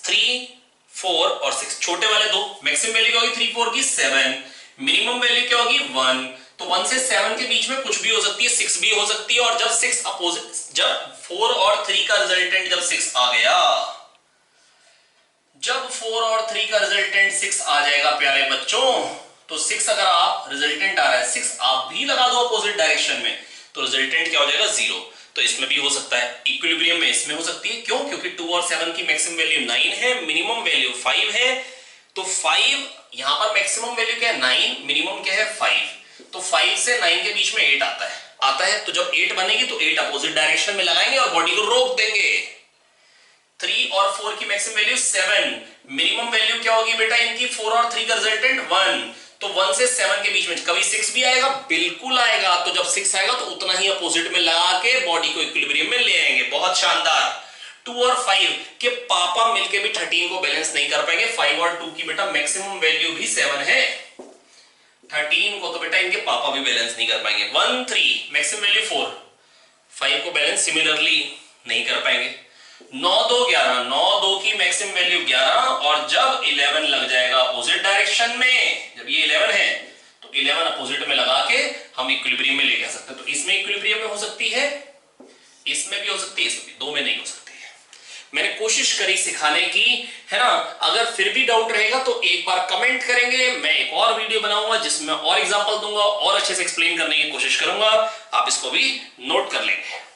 3, 4 और 6 छोटे वाले दो, मैक्सिमम वैल्यू क्या होगी 3, 4 की 7, मिनिमम वैल्यू क्या होगी 1। तो 1 से 7 के बीच में कुछ भी हो सकती है, 6 भी हो सकती है। और जब 6 अपोजिट, जब 4 और 3 का रिजल्टेंट जब 6 आ गया, जब 4 और 3 का रिजल्टेंट 6 आ जाएगा प्यारे बच्चों, तो 6 अगर आप रिजल्टेंट आ रहा है 6 आप भी लगा दो अपोजिट डायरेक्शन में, तो रिजल्टेंट क्या हो जाएगा 0। तो इसमें भी हो सकता है, इक्विलिब्रियम में इसमें हो सकती है। क्यों? क्योंकि 2 और 7 की मैक्सिमम वैल्यू 9 है, मिनिमम वैल्यू 5 है। तो 5 यहां पर मैक्सिमम वैल्यू क्या है 9, मिनिमम क्या है 5। तो 5 से 9 के बीच में 8 आता है। तो जब 8 बनेगी तो 8 अपोजिट डायरेक्शन में लगाएंगे और बॉडी को रोक देंगे। 3 और 4 की मैक्सिमम वैल्यू 7, मिनिमम वैल्यू क्या होगी बेटा इनकी 4 और 3 का रिजल्टेंट 1। तो 1 से 7 के बीच में कभी 6 भी आएगा, बिल्कुल आएगा। तो जब 6 आएगा तो उतना ही अपोजिट में लगा के बॉडी को इक्विलिब्रियम में ले आएंगे। बहुत शानदार। 2 और 5 के पापा मिलके भी 13 को बैलेंस नहीं कर पाएंगे। 5 और 2 की बेटा मैक्सिमम वैल्यू भी 7 है, 13 को तो बेटा इनके पापा भी बैलेंस नहीं कर पाएंगे। 1, 3 मैक्सिमम वैल्यू 4, 5 को बैलेंस सिमिलरली नहीं कर पाएंगे। 9, 2, 11, 9, 2 की मैक्सिमम वैल्यू 11 और जब 11 लग जाएगा अपोजिट डायरेक्शन में, जब ये 11 है तो 11 अपोजिट में लगा के हम इक्विलिब्रियम में लेके आ सकते हैं। तो इसमें इक्विलिब्रियम में हो सकती है, इसमें भी हो सकती है, इसमें भी, दो में नहीं हो सकती है। मैंने कोशिश करी सिखाने की, है ना। अगर फिर भी डाउट रहेगा तो एक बार कमेंट करेंगे, मैं एक और वीडियो बनाऊंगा जिसमें और एग्जांपल दूंगा और अच्छे से एक्सप्लेन करने की कोशिश करूंगा। आप इसको भी नोट कर लेंगे।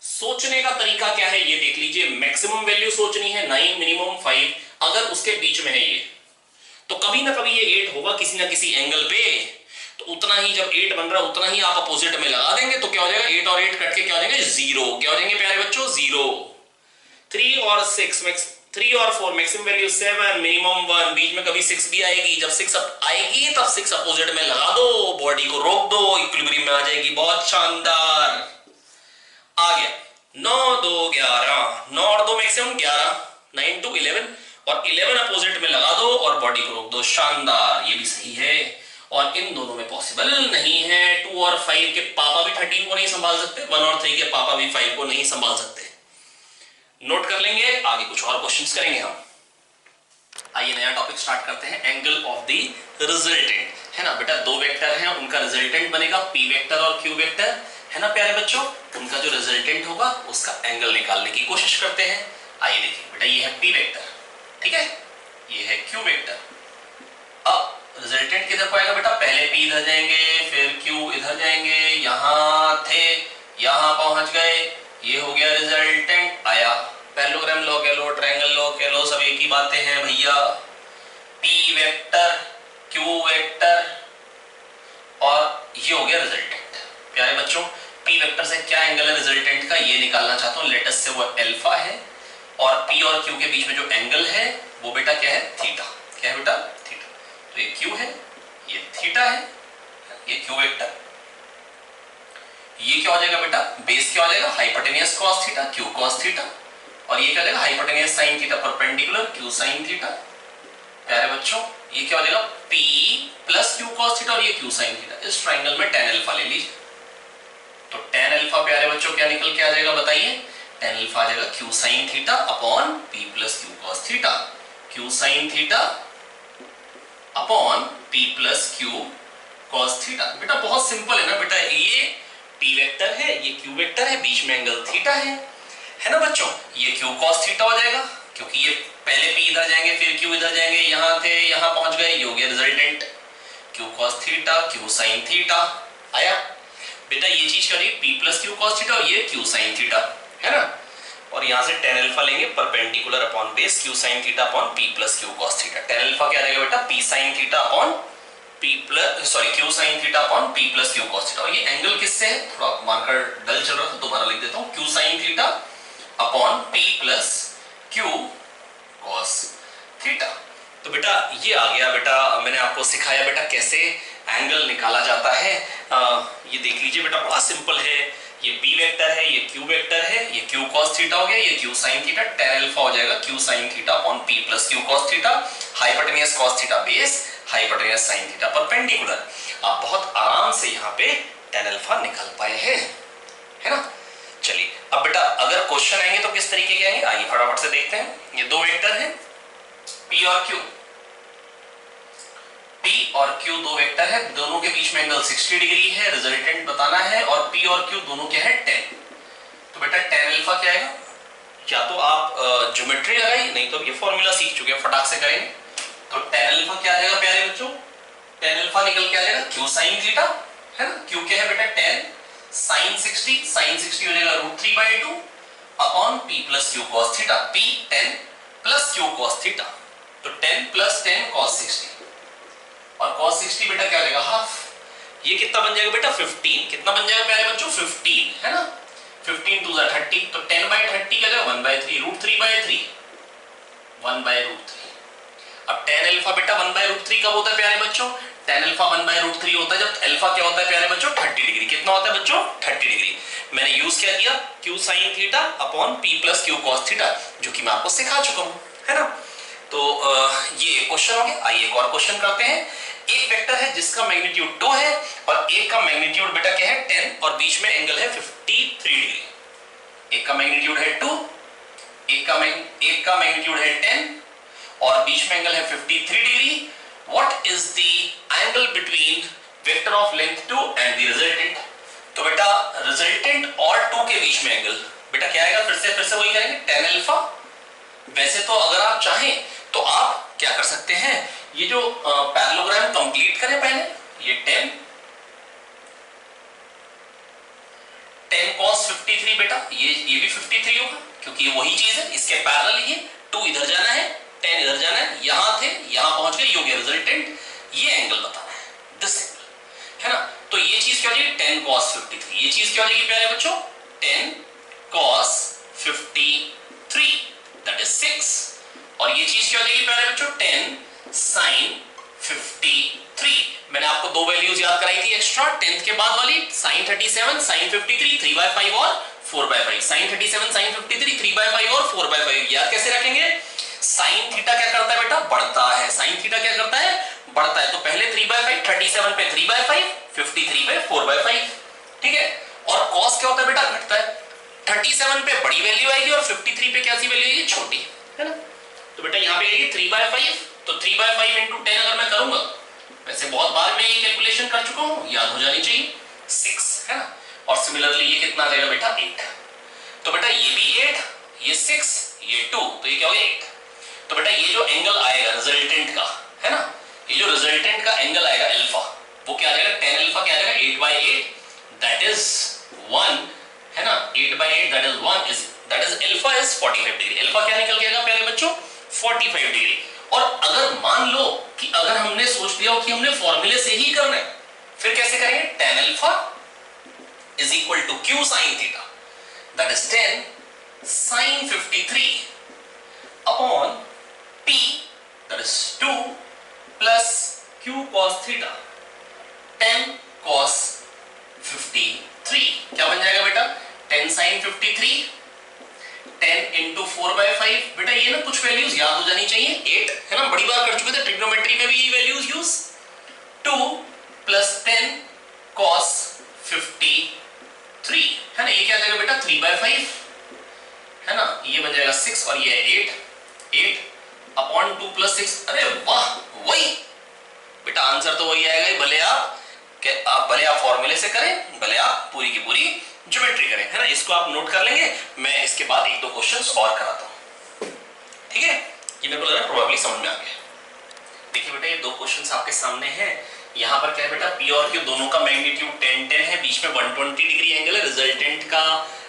सोचने का तरीका क्या है ये देख लीजिए। मैक्सिमम वैल्यू सोचनी है 9, मिनिमम 5। अगर उसके बीच में है ये, तो कभी ना कभी ये 8 होगा किसी ना किसी एंगल पे। तो उतना ही, जब 8 बन रहा है उतना ही आप अपोजिट में लगा देंगे। तो क्या हो जाएगा, 8 और 8 कट के क्या हो जाएंगे 0। क्या हो जाएंगे प्यारे बच्चों 0। 3 और 4 मैक्सिमम वैल्यू 7, मिनिमम 1। बीच में कभी 6 भी आएगी, जब 6 आएगी तब 6 अपोजिट में लगा दो, बॉडी को रोक दो, इक्विलिब्रियम में आ जाएगी। बहुत शानदार। आ गया 9, 2, 11, 9 और 2 मैक्सिमम 11, 9 to 11 और 11 अपोजिट में लगा दो और बॉडी को रोक दो। शानदार, ये भी सही है। और इन दोनों में पॉसिबल नहीं है। 2 और 5 के पापा भी 13 को नहीं संभाल सकते, 1 और 3 के पापा भी 5 को नहीं संभाल सकते। नोट कर लेंगे, आगे कुछ और क्वेश्चंस करेंगे हम। आइए नया टॉपिक स्टार्ट करते हैं, एंगल ऑफ द रिजल्टेंट, है ना बेटा। दो वेक्टर हैं, उनका रिजल्टेंट बनेगा पी वेक्टर और क्यू वेक्टर, है ना प्यारे बच्चों। उनका जो रिजल्टेंट होगा उसका एंगल निकालने की कोशिश करते हैं। आइए देखिए बेटा, ये है पी वेक्टर, ठीक है, ये है क्यू वेक्टर। अब रिजल्टेंट किधर को आएगा बेटा, पहले पी इधर जाएंगे, फिर क्यू इधर जाएंगे, यहां थे, यहां पहुंच गए, ये हो गया रिजल्टेंट आया। पैरेललोग्राम लो कह लो, ट्रायंगल लो कह लो, सब एक ही बातें हैं भैया। पी वेक्टर, क्यू वेक्टर और ये हो गया रिजल्टेंट। प्यारे बच्चों, पी वेक्टर से क्या एंगल है रिजल्टेंट का ये निकालना चाहता हूं। लेटस से वो अल्फा है और पी और क्यू के बीच में जो एंगल है वो बेटा क्या है, थीटा। क्या है बेटा, थीटा। तो ये क्यू है, ये थीटा है, ये क्यू वेक्टर। ये क्या हो जाएगा बेटा, बेस क्या हो जाएगा, hypotenuse cos theta, Q cos theta. और ये क्या हो जाएगा, hypotenuse sine theta perpendicular, Q sine theta. प्यारे बच्चों, ये क्या हो जाएगा, P plus Q cos theta और ये क्यू साइन थीटा। इस ट्राइंगल में tan अल्फा ले लीजिए। तो tan अल्फा प्यारे बच्चों क्या निकल के आ जाएगा बताइए, tan अल्फा आ जाएगा Q sine theta upon P plus Q cos theta. Q sine theta upon P plus Q cos theta. बेटा बहुत सिंपल है ना बेटा, ये पी वेक्टर है, ये क्यू वेक्टर है, बीच में एंगल थीटा है ना बच्चों। ये क्यू कॉस थीटा हो जाएगा क्योंकि ये पहले पी इधर जाएंगे फिर क्यू इधर जाएंगे, यहां थे यहां पहुंच गए, ये हो गया resultant. Q cos theta, Q sine theta आया। बेटा ये चीज क्या होगी, P plus Q cos theta और ये क्यू साइन थीटा, है ना। और यहां से tan अल्फा लेंगे perpendicular upon base Q sine theta upon P plus Q cos theta. tan alpha क्या आ जाएगा बेटा, P sine theta upon Q sine theta upon P plus Q cos theta. और ये एंगल किससे है, थोड़ा मार्कर डल चल रहा था, दोबारा लिख देता हूं। Q sine theta upon P plus Q cos theta. तो बेटा ये आ गया। बेटा मैंने आपको सिखाया बेटा कैसे एंगल निकाला जाता है। ये देख लीजिए बेटा, बड़ा सिंपल है। ये p वेक्टर है, ये q वेक्टर है, ये q cos थीटा हो गया, ये q sin theta, tan alpha हो जाएगा q sin theta upon p plus q cos theta, hypotenuse cos theta base, hypotenuse sin theta perpendicular. आप बहुत आराम से यहाँ पे tan अल्फा निकल पाए हैं, है ना। चलिए अब बेटा अगर क्वेश्चन आएंगे तो किस तरीके के आएंगे, आइए फटाफट से देखते हैं। ये दो वेक्टर हैं p और q, P और Q दो वेक्टर है, दोनों के बीच में एंगल 60 डिग्री है, रिजल्टेंट बताना है, और P और Q दोनों क्या है 10। तो बेटा tan अल्फा क्या आएगा, या तो आप ज्योमेट्री लगाइए, नहीं तो ये फॉर्मूला सीख चुके हैं, फटाक से करेंगे। तो tan अल्फा क्या आ जाएगा प्यारे बच्चों, tan अल्फा निकल के आ जाएगा Q sin थीटा, है ना। Q क्या है बेटा 10 sin 60, sin 60 हो जाएगा √3/2 upon P plus Q cos theta, P 10 plus Q cos theta, तो 10 प्लस 10 cos 60, और cos 60 बेटा क्या हो जाएगा हाफ। ये कितना बन जाएगा बेटा 15, कितना बन जाएगा प्यारे बच्चों 15, है ना। 15 2 30, तो 10/30 क्या जाएगा 1/3 √3/3 1/√3। अब tan अल्फा बेटा 1/√3 कब होता है प्यारे बच्चों, tan अल्फा 1/√3 होता है जब अल्फा क्या होता है प्यारे बच्चों 30 डिग्री। कितना होता है बच्चों 30 डिग्री। मैंने यूज क्या किया q sin theta upon p plus q cos theta, जो कि मैं आपको सिखा चुका हूं, है ना। तो ये क्वेश्चन हो गया। आइए एक और क्वेश्चन करते हैं। एक वेक्टर है जिसका मैग्नीट्यूड 2 है और एक का मैग्नीट्यूड बेटा क्या है 10 और बीच में एंगल है 53 डिग्री। एक का मैग्नीट्यूड है 2, एक का मैग्नीट्यूड है 10 और बीच में एंगल है 53 degree. What is the angle between vector of length 2 and the resultant. तो बेटा रिजल्टेंट और 2 के बीच में एंगल बेटा क्या आएगा, फिर से वही करेंगे tan अल्फा। वैसे तो अगर आप चाहें तो आप क्या कर सकते हैं, ये जो पैरेललोग्राम कंप्लीट करें पहले, ये 10 cos 53 बेटा, ये भी 53 होगा क्योंकि ये वही चीज है, इसके पैरेलल ये 2 इधर जाना है 10 इधर जाना है, यहां थे यहां पहुंच गए, ये हो गया रिजल्टेंट। ये एंगल बताना है दिस एंगल, है ना। तो ये चीज क्या हो जाएगी 10 cos 53, ये चीज क्या हो जाएगी प्यारे बच्चों 10 cos 53 दैट इज 6, और ये चीज क्या हो जाएगी प्यारे बच्चों 10 sin 53। मैंने आपको दो वैल्यूज याद कराई थी एक्स्ट्रा 10th के बाद वाली, sin 37 sin 53 3/5 और 4/5, sin 37 sin 53 3/5 और 4/5। याद कैसे रखेंगे, sin थीटा क्या करता है बेटा बढ़ता है, sin थीटा क्या करता है बढ़ता है, तो पहले 3/5 37 पे 3/5 53 पे 4/5, ठीक है। और cos क्या होता है बेटा घटता है, 37 पे बड़ी वैल्यू आएगी और 53 पे कैसी वैल्यू आएगी छोटी, है ना। तो बेटा यहाँ पे आएगी 3/5, तो 3/5 इंटू 10 अगर मैं करूंगा, वैसे बहुत बार मैं ये कैलकुलेशन कर चुका हूँ, याद हो जानी चाहिए 6, है ना। और सिमिलरली ये कितना रहेगा बेटा 8, तो बेटा ये भी 8, ये 6, ये 2, तो ये क्या हो गया 8। तो बेटा ये जो एंगल आएगा रिजल्टेंट का, है ना, ये जो रिजल्टेंट का एंगल आएगा अल्फा, वो क्या आ जाएगा tan अल्फा क्या आ जाएगा 8/8 दैट इज 1, है ना। 8/8 that is 1 that is alpha is 45 degree. Alpha क्या निकल गया प्यारे बच्चों 45 डिग्री। और अगर मान लो कि अगर हमने सोच लिया हो कि हमने फॉर्मूले से ही करना है, फिर कैसे करेंगे, tan alpha is equal to q sin theta that is 10 sin 53 upon p that is 2 plus q cos theta 10 cos 53। क्या बन जाएगा बेटा 10 sin 53 10 into 4/5। बेटा ये ना कुछ वैल्यूज याद हो जानी चाहिए, 8 है ना, बड़ी बार कर चुके थे ट्रिग्नोमेट्री में भी ये वैल्यूज यूज, 2 प्लस 10 cos 53, है ना। ये क्या आ जाएगा बेटा 3/5, है ना, ये बन जाएगा 6 और ये 8 अपॉन 2 प्लस 6। अरे वाह, वही बेटा आंसर तो वही आएगा, भले आप फॉर्मूले से करें, भले आप पूरी की पूरी ज्योमेट्री करें, है ना। इसको आप नोट कर लेंगे, मैं इसके बाद एक दो क्वेश्चंस और कराता हूं, ठीक है। ये मेरे को लग रहा है प्रोबेबली समझ में आ गया। देखिए बेटा ये दो क्वेश्चंस आपके सामने हैं। यहाँ पर क्या है बेटा p और q दोनों का मैग्नीट्यूड 10 है, बीच में 120 डिग्री एंगल है। रिजल्टेंट का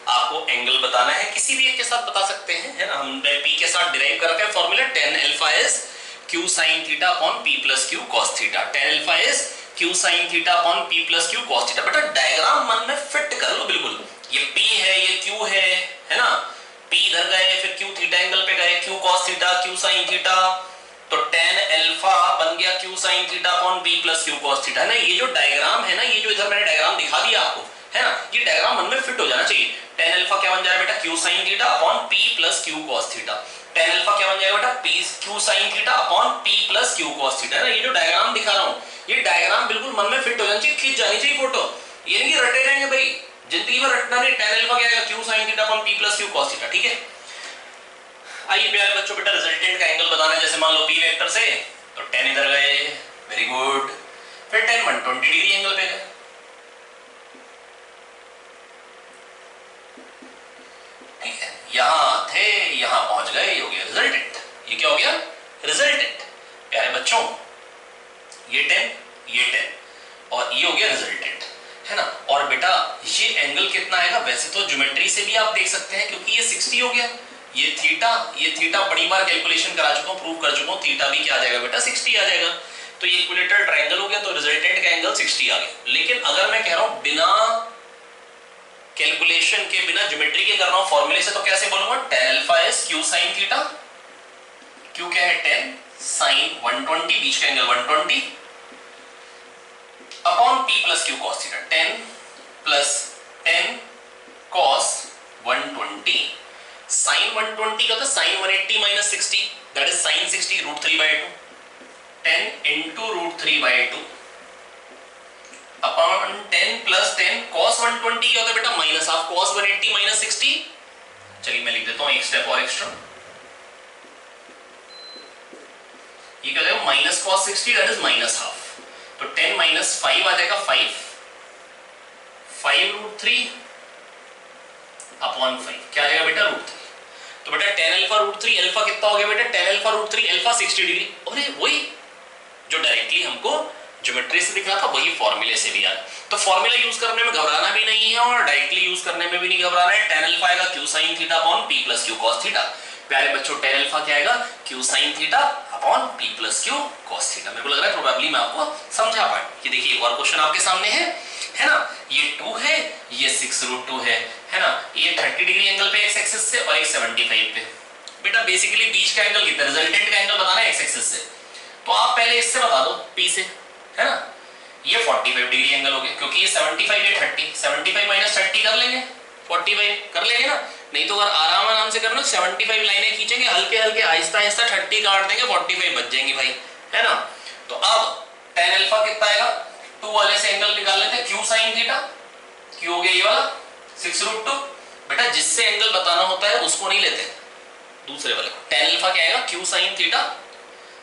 आपको एंगल बताना है, किसी भी एक के साथ बता सकते हैं, है ना। हमने p के साथ डिराइव कर रखा है formula, tan alpha is q sin theta upon p plus q cos theta. tan alpha is q sin theta upon p plus q cos theta. बेटा डायग्राम मन में फिट कर लो बिल्कुल, ये p है ये q है ना, p इधर गए फिर q थीटा एंगल पे गए, q cos theta q sin theta, तो tan अल्फा बन गया q sin theta upon p plus q cos theta, है ना। ये जो डायग्राम है ना, ये जो इधर मैंने डायग्राम दिखा दिया आपको, है ना, ये डायग्राम मन में फिट हो जाना चाहिए। tan अल्फा क्या बन जाएगा बेटा, q sin theta upon p plus q cos theta. tan alpha क्या बन जाएगा बेटा, p q sin theta upon p plus q cos theta, है ना। ये जो डायग्राम दिखा रहा हूं, ये डायग्राम बिल्कुल मन में फिट हो जानी चाहिए, खींच जानी चाहिए फोटो। ये नहीं रटे रहेंगे भाई, जिंदगी में रटना नहीं। tan अल्फा क्या आएगा, q sin theta upon p plus q cos theta, ठीक है। आइए प्यारे बच्चों, बेटा रिजल्टेंट का एंगल बताना है। जैसे मान लो p वेक्टर से, तो tan इधर गए, वेरी गुड, फिर tan 120 डिग्री एंगल पे गए, ठीक है। यहां थे, यहां पहुंच गए, ये हो गया रिजल्टेंट। ये क्या हो गया, रिजल्टेंट। प्यारे बच्चों, ये 10 और ये हो गया रिजल्टेंट, है ना। और बेटा ये एंगल कितना आएगा, वैसे तो ज्योमेट्री से भी आप देख सकते हैं, क्योंकि ये 60 हो गया। ये थीटा बड़ी बार कैलकुलेशन करा चुका हूं, प्रूव कर चुका हूं। थीटा भी क्या आ जाएगा बेटा, 60 आ जाएगा। तो ये इक्विलेटरल ट्रायंगल हो गया, तो रिजल्टेंट का एंगल 60 आ गया। लेकिन अगर मैं कह रहा हूं बिना कैलकुलेशन के, बिना ज्योमेट्री के कर रहा हूं फॉर्मूले से, तो कैसे बोलूंगा, tan alpha is q sin theta, q क्या है 10 sin 120, बीच का angle 120 upon p plus q cos theta, 10 plus 10 cos 120 sin 120 का, तो sin 180 minus 60, that is sin 60 √3/2, 10 into √3/2 upon 10 plus 10 cos 120 क्या होता है बेटा, माइनस हाफ cos 180 माइनस 60। चलिए मैं लिख देता हूं एक स्टेप और एक्स्ट्रा, ये क्या है minus cos 60, that is minus half. तो 10 माइनस 5 आ जाएगा 5 अपॉन 5 क्या आ जाएगा बेटा, √3। तो बेटा tan अल्फा √3, अल्फा कितना हो गया बेटा, tan अल्फा √3, अल्फा 60 डिग्री। अरे वही जो डायरेक्टली हमको ज्योमेट्री से दिख रहा था, वही फॉर्मूले से भी आ रहा। तो फॉर्मूला यूज करने में घबराना भी नहीं है और डायरेक्टली यूज करने में भी नहीं घबराना है। tan अल्फा आएगा q sin theta upon p plus q cos theta. प्यारे बच्चों, tan अल्फा क्या आएगा, q sin theta upon p plus q cos theta. मेरे को लग रहा है प्रोबेबली मैं आपको समझा पाऊं। ये देखिए एक और क्वेश्चन आपके सामने है ना। ये 2 है, ये 6√2 है ना। ये 30 डिग्री एंगल पे x एक्सिस से और एक 75 पे। बेटा बेसिकली बीच का एंगल कितना, रिजल्टेंट का एंगल बताना है x एक्सिस से, तो आप पहले इससे बता दो p से, है ना। ये 45 डिग्री एंगल हो गया, क्योंकि ये 75 ये 30, 75 माइनस 30 कर लेंगे, 45 कर लेंगे ना। नहीं तो अगर आराम से करना 75 लाइनें खींचेंगे, हल्के हल्के आहिस्ता आहिस्ता 30 काट देंगे, 45 बच जाएंगी भाई, है ना। तो अब tan अल्फा कितना आएगा, 2 वाले से एंगल निकाल लेते हैं, q sin थीटा, q हो गया ये वाला 6√2। बेटा जिससे एंगल बताना होता है उसको नहीं लेते, दूसरे वाले को। tan अल्फा क्या आएगा, q sin theta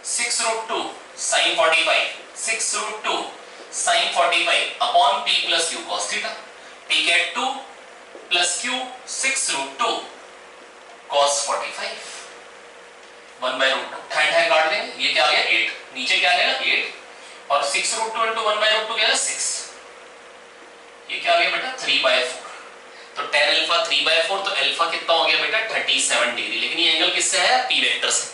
6√2 sin 45, 6√2 sin 45 upon p plus q cos theta. p क्या है 2 प्लस q 6√2 cos 45, 1/√2 ठाए काट देंगे, ये क्या आ गया 8, नीचे क्या आ जाएगा 8 और 6√2 into 1/√2 क्या है 6, ये क्या आ गया बेटा 3/4। तो tan अल्फा 3/4, तो अल्फा कितना हो गया बेटा 37 डिग्री। लेकिन ये एंगल किससे है, p वेक्टर से,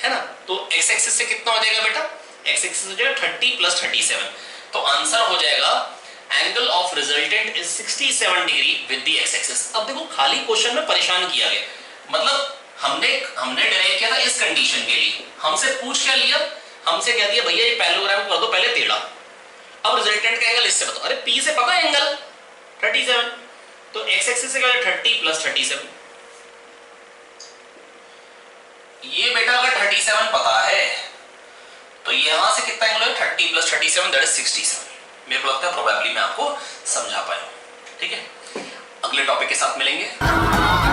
है ना। तो x एक्सिस से कितना हो जाएगा बेटा, x एक्सिस हो जाएगा 30 प्लस 37। तो आंसर हो जाएगा angle of resultant is 67 degree with the x axis. अब देखो खाली क्वेश्चन में परेशान किया गया, मतलब हमने डिराइव किया था इस कंडीशन के लिए, हमसे पूछ क्या लिया, हमसे कह दिया भैया ये पैरेललोग्राम कर दो पहले टेढ़ा, अब रिजल्टेंट का एंगल इससे बताओ। अरे p से पता है एंगल 37, तो x एक्सिस से क्या है 30 प्लस 37। ये बेटा अगर 37 पता है तो यहां से कितना एंगल है 30 प्लस 37, दैट इज 67। मेरे को लगता है प्रोबेबली मैं आपको समझा पाया हूं, ठीक है। अगले टॉपिक के साथ मिलेंगे।